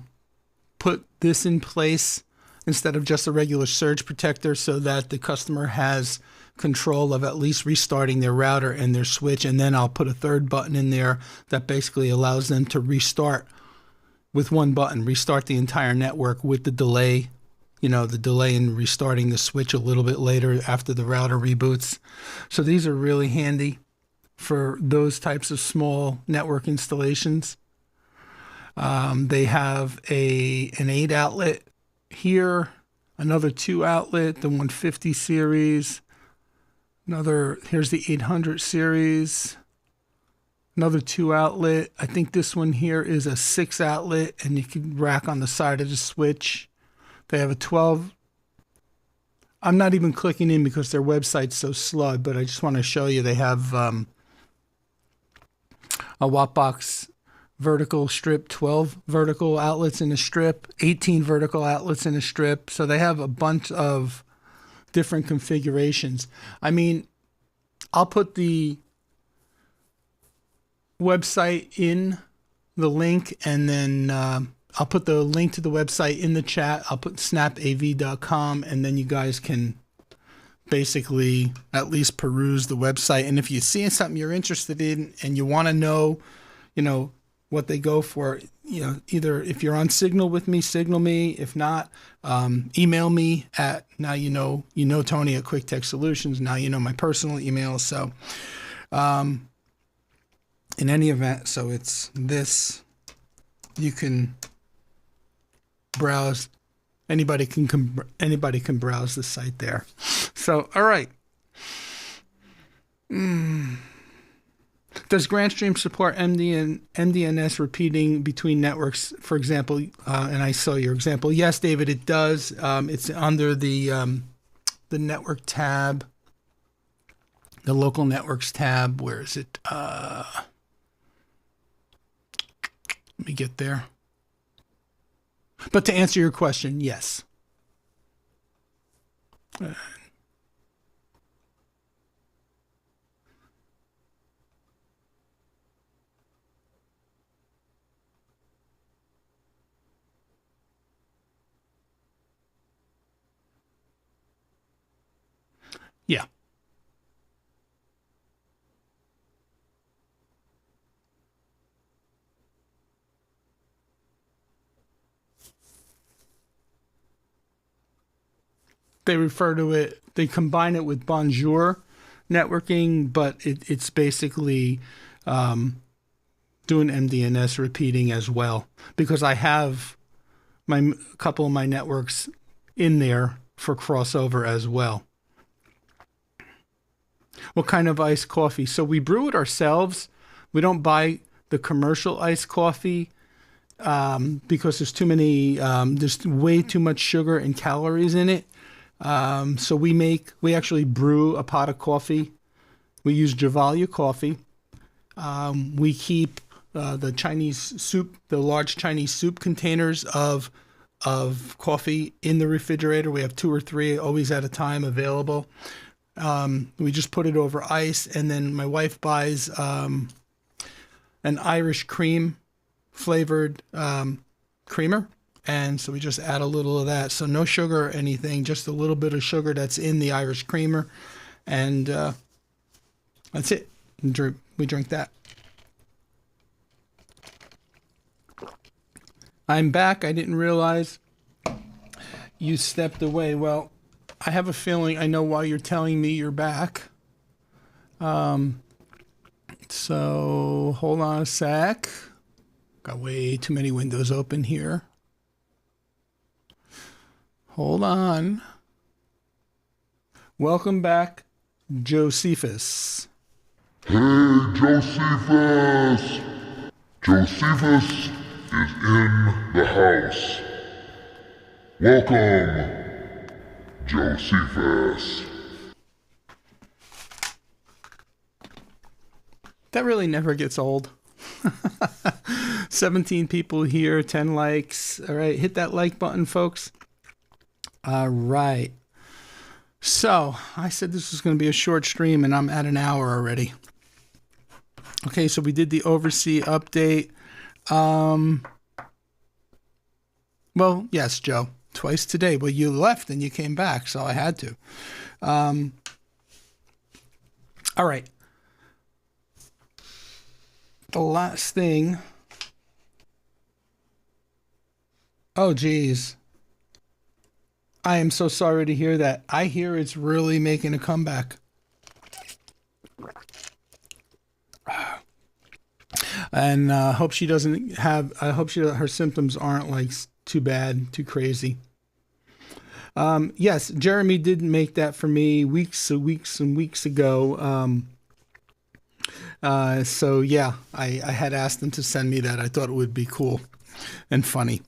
put this in place instead of just a regular surge protector so that the customer has control of at least restarting their router and their switch. And then I'll put a third button in there that basically allows them to restart with one button, restart the entire network with the delay, the delay in restarting the switch a little bit later after the router reboots. So these are really handy for those types of small network installations. They have an 8 outlet here, another 2 outlet, the 150 series, here's the 800 series, another 2 outlet. I think this one here is a 6 outlet, and you can rack on the side of the switch. They have a 12. I'm not even clicking in because their website's so slow, but I just want to show you they have a Wattbox vertical strip, 12 vertical outlets in a strip, 18 vertical outlets in a strip. So they have a bunch of different configurations. I mean, I'll put the website in the link, and then I'll put the link to the website in the chat. I'll put snapav.com, and then you guys can basically at least peruse the website. And if you see something you're interested in and you want to know, what they go for, either if you're on Signal with me, signal me. If not, email me at Tony at Quick Tech Solutions. Now you know my personal email. So in any event, so it's this. You can browse. Anybody can browse the site there. So all right. Does Grandstream support MDNS repeating between networks, for example? And I saw your example. Yes, David, it does. It's under the network tab, the local networks tab. Where is it? Let me get there. But to answer your question, yes. Yeah. They refer to it, they combine it with Bonjour networking, but it's basically doing MDNS repeating as well, because I have a couple of my networks in there for crossover as well. What kind of iced coffee? So we brew it ourselves. We don't buy the commercial iced coffee because there's way too much sugar and calories in it. So we actually brew a pot of coffee. We use Javalia coffee. We keep the Chinese soup, the large Chinese soup containers of coffee in the refrigerator. We have 2 or 3 always at a time available. We just put it over ice, and then my wife buys an Irish cream flavored creamer, and so we just add a little of that. So no sugar or anything, just a little bit of sugar that's in the Irish creamer, and that's it. We drink that. I'm back. I didn't realize you stepped away. Well, I have a feeling I know why you're telling me you're back. So hold on a sec. Got way too many windows open here. Hold on. Welcome back, Josephus. Hey, Josephus! Josephus is in the house. Welcome, Josephus. That really never gets old. 17 people here, 10 likes. All right, hit that like button, folks. All right. So, I said this was going to be a short stream, and I'm at an hour already. Okay, so we did the Oversea update. Well, yes, Joe, twice today. Well, you left and you came back, so I had to. All right. The last thing. Oh, geez. I am so sorry to hear that. I hear it's really making a comeback. And hope she doesn't have. I hope her symptoms aren't like too bad, too crazy. Yes, Jeremy did make that for me weeks and weeks ago. So yeah, I had asked him to send me that. I thought it would be cool and funny.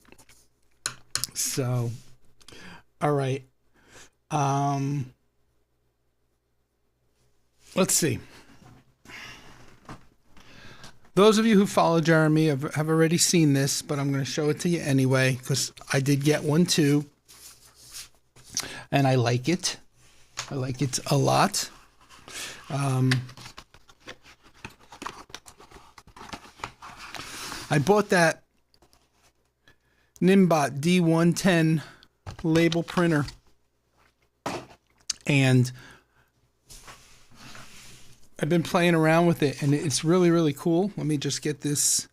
So, all right. Let's see. Those of you who follow Jeremy have already seen this, but I'm going to show it to you anyway because I did get one too, and I like it. I like it a lot. I bought that Nimbot D110 label printer, and I've been playing around with it, and it's really, really cool. Let me just get this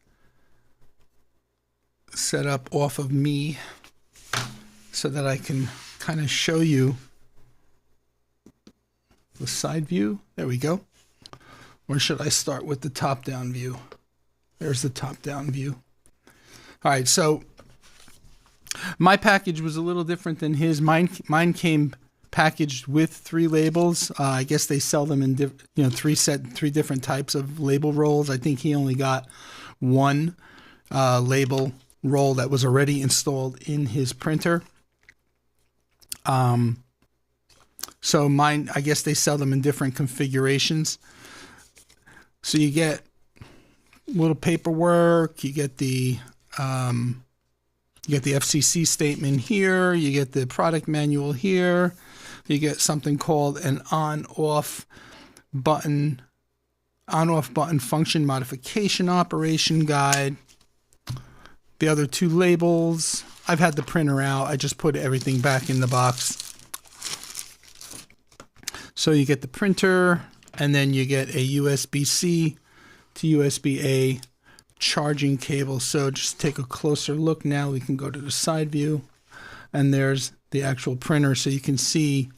set up off of me so that I can kind of show you the side view. There we go. Or should I start with the top-down view? There's the top-down view. All right, so my package was a little different than his. Mine came packaged with 3 labels. I guess they sell them in three different types of label rolls. I think he only got 1 label roll that was already installed in his printer. So mine, I guess they sell them in different configurations. So you get little paperwork, you get the FCC statement here, you get the product manual here, you get something called an on-off button function modification operation guide. The other 2 labels, I've had the printer out, I just put everything back in the box. So you get the printer, and then you get a USB-C to USB-A charging cable. So just take a closer look now. We can go to the side view, and there's the actual printer, so you can see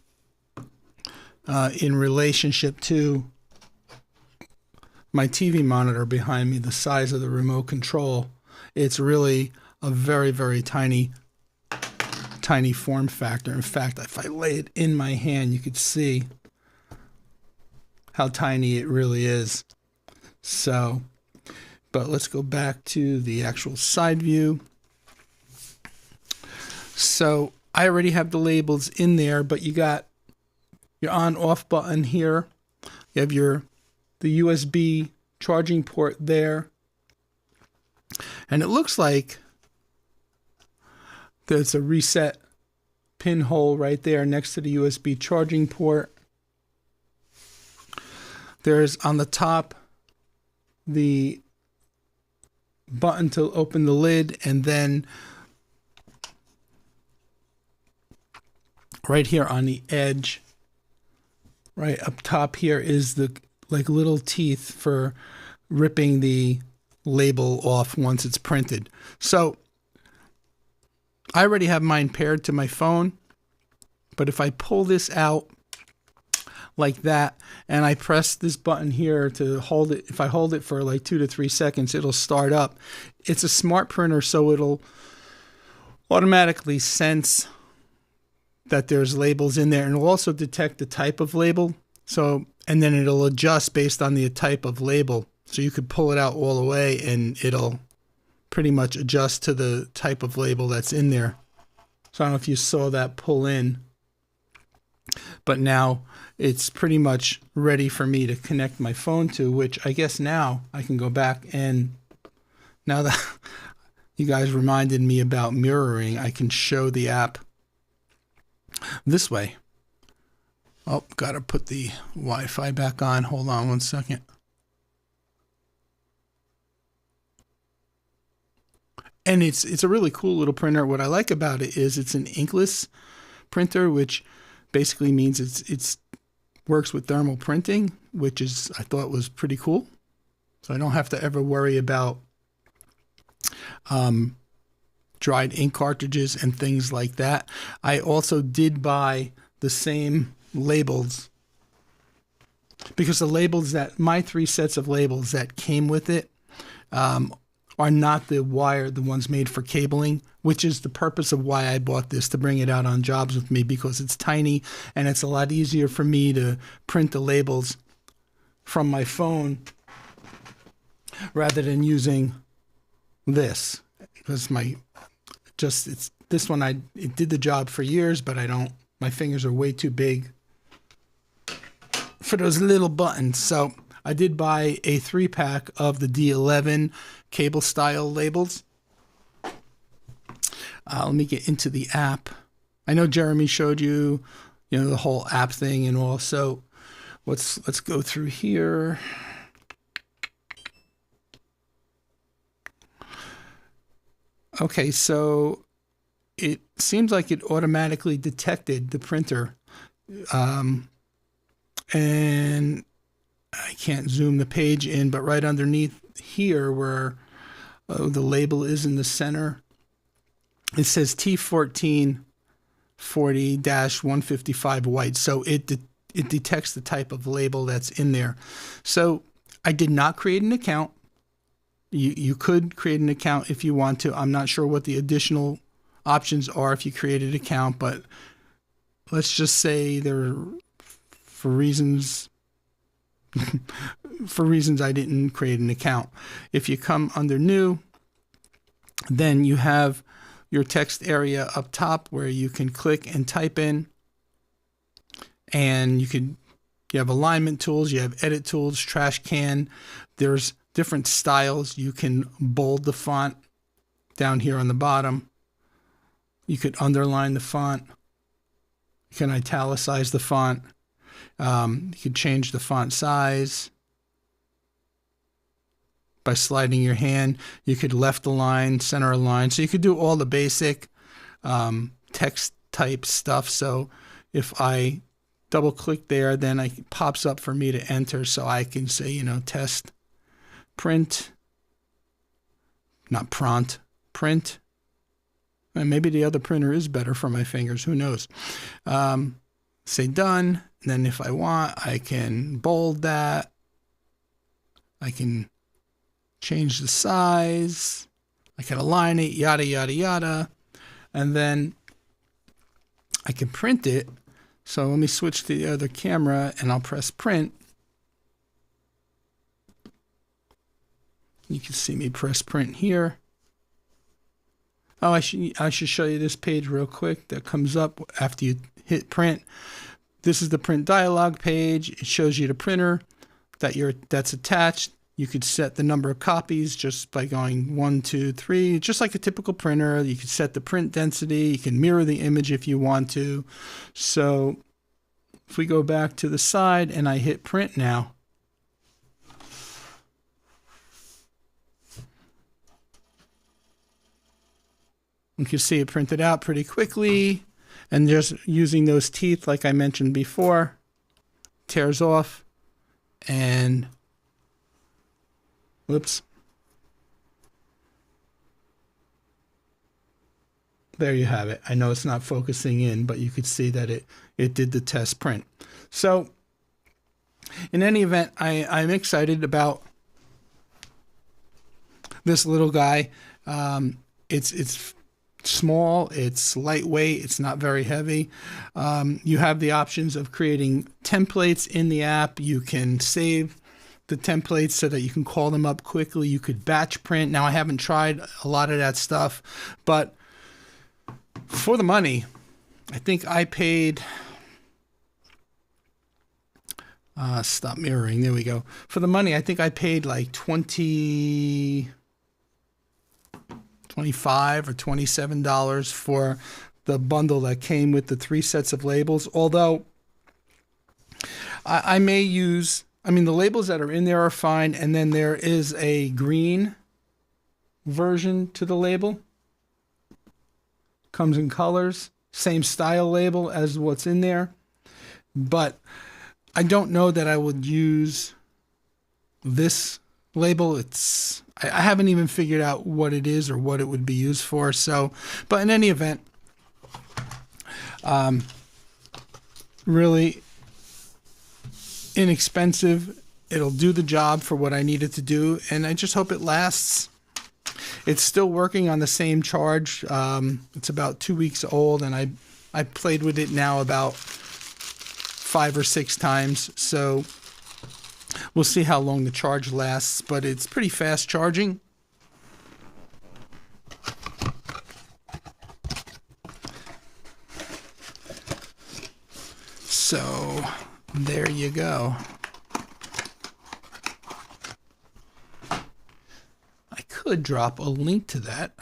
in relationship to my TV monitor behind me, the size of the remote control, it's really a very, very tiny form factor. In fact, if I lay it in my hand, you could see how tiny it really is. So, but let's go back to the actual side view. So I already have the labels in there, but you got your on-off button here. You have the USB charging port there. And it looks like there's a reset pinhole right there next to the USB charging port. There's on the top the button to open the lid, and then right here on the edge, right up top here, is the like little teeth for ripping the label off once it's printed. So I already have mine paired to my phone, but if I pull this out like that and I press this button here to hold it, if I hold it for like 2 to 3 seconds, it'll start up. It's a smart printer, so it'll automatically sense that there's labels in there, and it'll also detect the type of label. So, and then it'll adjust based on the type of label. So you could pull it out all the way and it'll pretty much adjust to the type of label that's in there. So I don't know if you saw that pull in, but now it's pretty much ready for me to connect my phone to, which I guess now I can go back, and now that you guys reminded me about mirroring, I can show the app this way. Oh, gotta put the Wi-Fi back on. Hold on one second. And it's a really cool little printer. What I like about it is it's an inkless printer, which basically means it's works with thermal printing, which is, I thought, was pretty cool. So I don't have to ever worry about dried ink cartridges and things like that. I also did buy the same labels, because the labels that my 3 sets of labels that came with it are not the ones made for cabling, which is the purpose of why I bought this, to bring it out on jobs with me, because it's tiny and it's a lot easier for me to print the labels from my phone rather than using this, because this one, it did the job for years, but my fingers are way too big for those little buttons. So I did buy a 3-pack of the D11 cable style labels. Let me get into the app. I know Jeremy showed you, the whole app thing and all. So let's go through here. Okay, so it seems like it automatically detected the printer. And I can't zoom the page in, but right underneath here where the label is in the center, it says T1440-155 white. So it detects the type of label that's in there. So I did not create an account. You could create an account if you want to. I'm not sure what the additional options are if you create an account, but let's just say for reasons I didn't create an account. If you come under new, then you have your text area up top where you can click and type in, and you have alignment tools, you have edit tools, trash can. There's different styles. You can bold the font down here on the bottom. You could underline the font. You can italicize the font. You could change the font size by sliding your hand. You could left align, center align. So you could do all the basic text type stuff. So if I double click there, then it pops up for me to enter. So I can say, test, print, not prompt, print. And maybe the other printer is better for my fingers. Who knows? Say done. And then if I want, I can bold that, I can change the size. I can align it, yada, yada, yada. And then I can print it. So let me switch to the other camera and I'll press print. You can see me press print here. Oh, I should show you this page real quick that comes up after you hit print. This is the print dialog page. It shows you the printer that's attached. You could set the number of copies just by going 1, 2, 3, just like a typical printer. You could set the print density. You can mirror the image if you want to. So if we go back to the side and I hit print now, you can see it printed out pretty quickly. And just using those teeth, like I mentioned before, tears off and whoops. There you have it. I know it's not focusing in, but you could see that it did the test print. So in any event, I'm excited about this little guy. It's small, it's lightweight, it's not very heavy. You have the options of creating templates in the app. You can save the templates so that you can call them up quickly. You could batch print. Now, I haven't tried a lot of that stuff, but for the money, I think I paid, stop mirroring, there we go. For the money, I think I paid like $25 or $27 for the bundle that came with the 3 sets of labels. Although I may use, the labels that are in there are fine. And then there is a green version to the label. Comes in colors, same style label as what's in there. But I don't know that I would use this label. I haven't even figured out what it is or what it would be used for. So, but in any event, really inexpensive. It'll do the job for what I need it to do, and I just hope it lasts. It's still working on the same charge. It's about 2 weeks old, and I played with it now about 5 or 6 times. So we'll see how long the charge lasts, but it's pretty fast charging. So there you go. I could drop a link to that.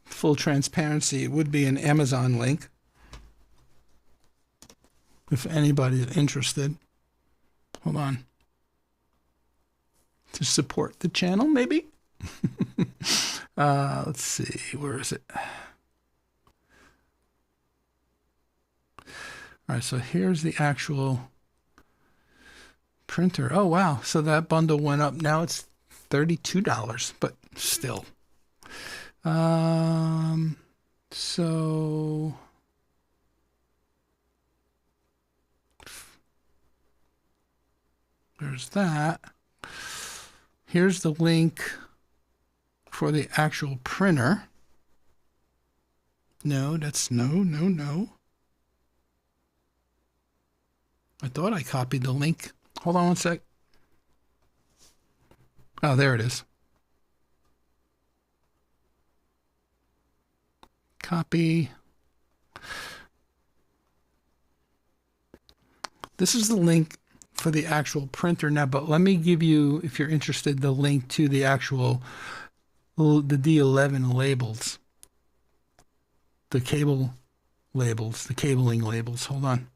Full transparency, it would be an Amazon link if anybody's interested. Hold on. To support the channel, maybe? Let's see, where is it? All right, so here's the actual printer. Oh, wow. So that bundle went up. Now it's $32, but still. So there's that. Here's the link for the actual printer. No, that's no. I thought I copied the link. Hold on one sec. Oh, there it is. Copy. This is the link for the actual printer now, but let me give you, if you're interested, the link to the actual, the D11 labels. The cable labels, the cabling labels. Hold on.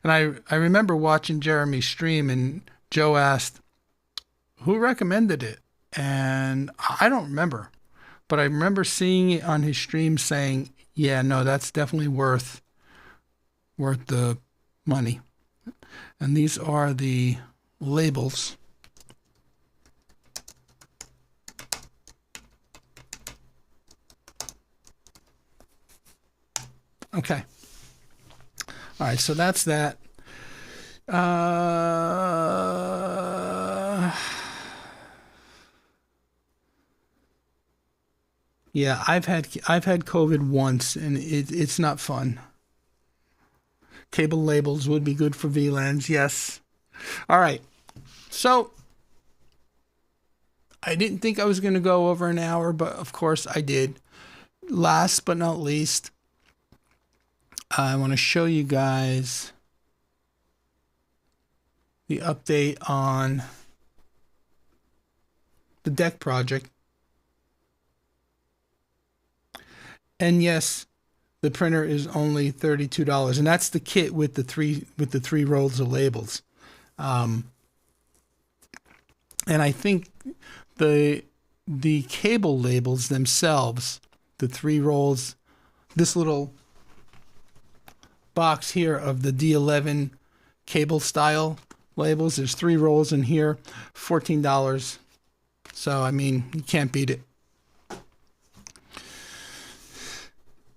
And I remember watching Jeremy's stream, and Joe asked, who recommended it? And I don't remember, but I remember seeing it on his stream saying, yeah, no, that's definitely worth the money. And these are the labels. Okay. All right, so that's that. Uh, yeah, I've had COVID once, and it's not fun. Cable labels would be good for VLANs, yes. All right, so I didn't think I was going to go over an hour, but of course I did. Last but not least, I want to show you guys the update on the deck project. And yes, the printer is only $32, and that's the kit with the three rolls of labels. And I think the cable labels themselves, the 3 rolls, this little box here of the D11 cable style labels, there's 3 rolls in here, $14. So I mean, you can't beat it.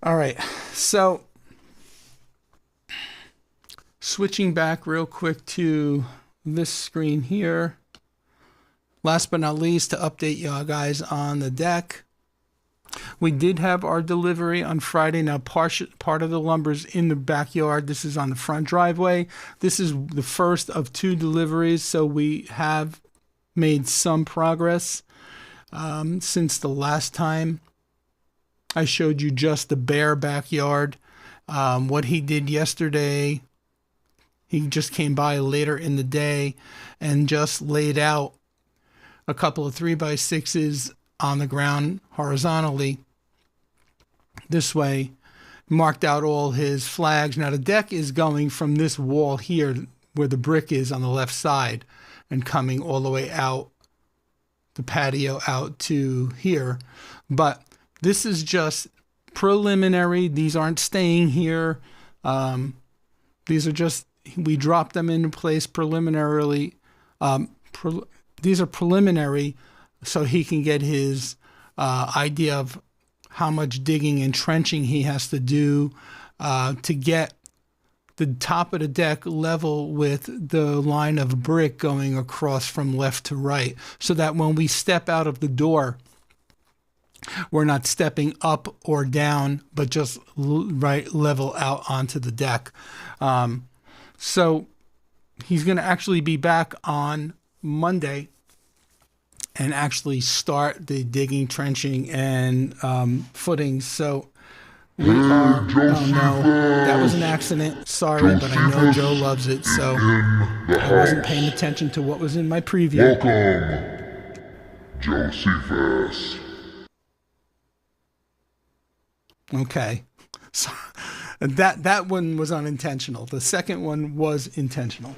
All right, so switching back real quick to this screen here. Last but not least, to update y'all guys on the deck. We did have our delivery on Friday. Now, part of the lumber's in the backyard. This is on the front driveway. This is the first of 2 deliveries, so we have made some progress since the last time I showed you just the bare backyard. What he did yesterday, he just came by later in the day and just laid out a couple of 3x6s on the ground horizontally this way, marked out all his flags. Now the deck is going from this wall here where the brick is on the left side and coming all the way out the patio out to here, but this is just preliminary. These aren't staying here. These are just, we dropped them into place preliminarily. These are preliminary so he can get his idea of how much digging and trenching he has to do to get the top of the deck level with the line of brick going across from left to right, so that when we step out of the door, we're not stepping up or down, but just right level out onto the deck. So he's going to actually be back on Monday and actually start the digging, trenching, and footings. So we are, oh no, that was an accident. Sorry, but I know Joe loves it, so I wasn't paying attention to what was in my preview. Welcome, Josephus. Okay, so that one was unintentional. The second one was intentional.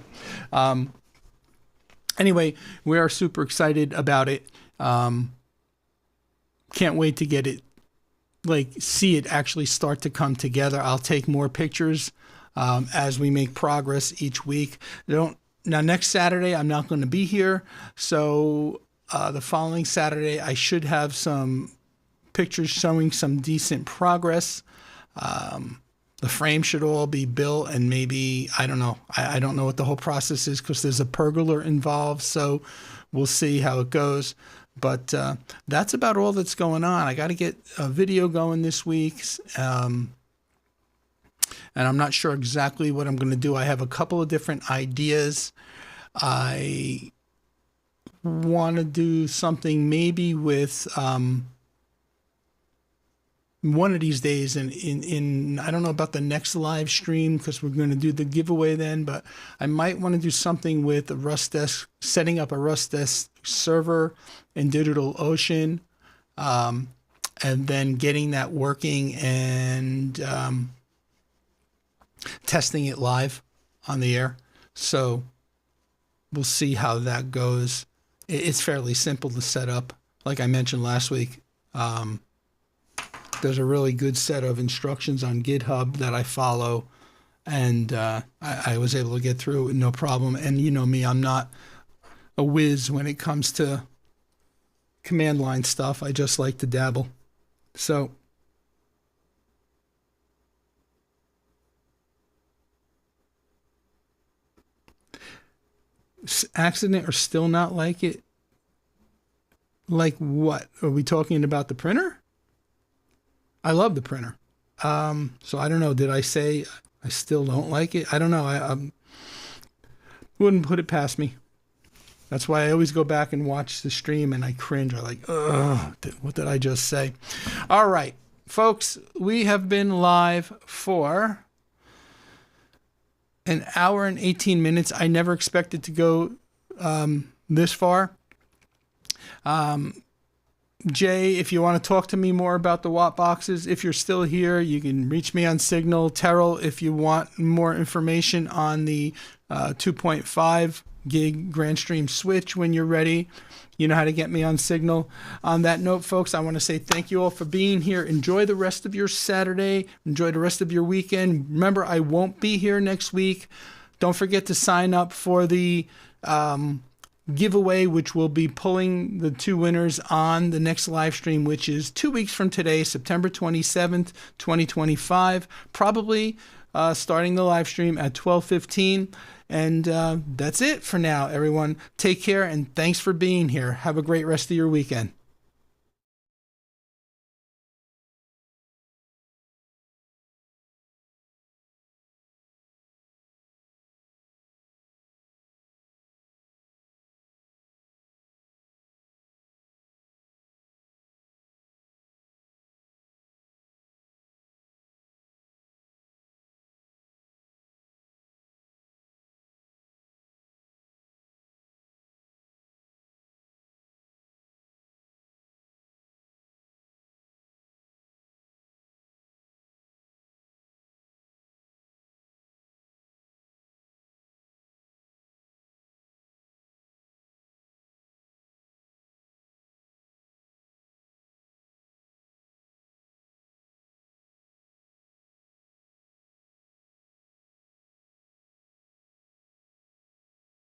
Anyway, we are super excited about it. Can't wait to get it, see it actually start to come together. I'll take more pictures as we make progress each week. Now, next Saturday, I'm not going to be here. So the following Saturday, I should have some pictures showing some decent progress. The frame should all be built, and maybe, I don't know. I don't know what the whole process is because there's a pergola involved. So we'll see how it goes. But that's about all that's going on. I got to get a video going this week. And I'm not sure exactly what I'm going to do. I have a couple of different ideas. I want to do something maybe with one of these days in I don't know about the next live stream because we're going to do the giveaway then, but I might want to do something with a Rustdesk, setting up a Rustdesk server in DigitalOcean, and then getting that working and testing it live on the air. So we'll see how that goes. It's fairly simple to set up. Like I mentioned last week, there's a really good set of instructions on GitHub that I follow, and I was able to get through it no problem. And you know me, I'm not a whiz when it comes to command line stuff. I just like to dabble. So accident or still not like it? Like what? Are we talking about the printer? I love the printer. So I don't know. Did I say I still don't like it? I don't know. I wouldn't put it past me. That's why I always go back and watch the stream and I cringe. I'm like, ugh, what did I just say? All right, folks, we have been live for an hour and 18 minutes. I never expected to go this far. Jay, if you want to talk to me more about the watt boxes, if you're still here, you can reach me on Signal. Terrell, if you want more information on the 2.5 gig Grandstream switch when you're ready, you know how to get me on Signal. On that note, folks, I want to say thank you all for being here. Enjoy the rest of your Saturday. Enjoy the rest of your weekend. Remember, I won't be here next week. Don't forget to sign up for the giveaway, which will be pulling the 2 winners on the next live stream, which is 2 weeks from today, September 27th, 2025, probably starting the live stream at 12:15. And that's it for now, everyone. Take care and thanks for being here. Have a great rest of your weekend.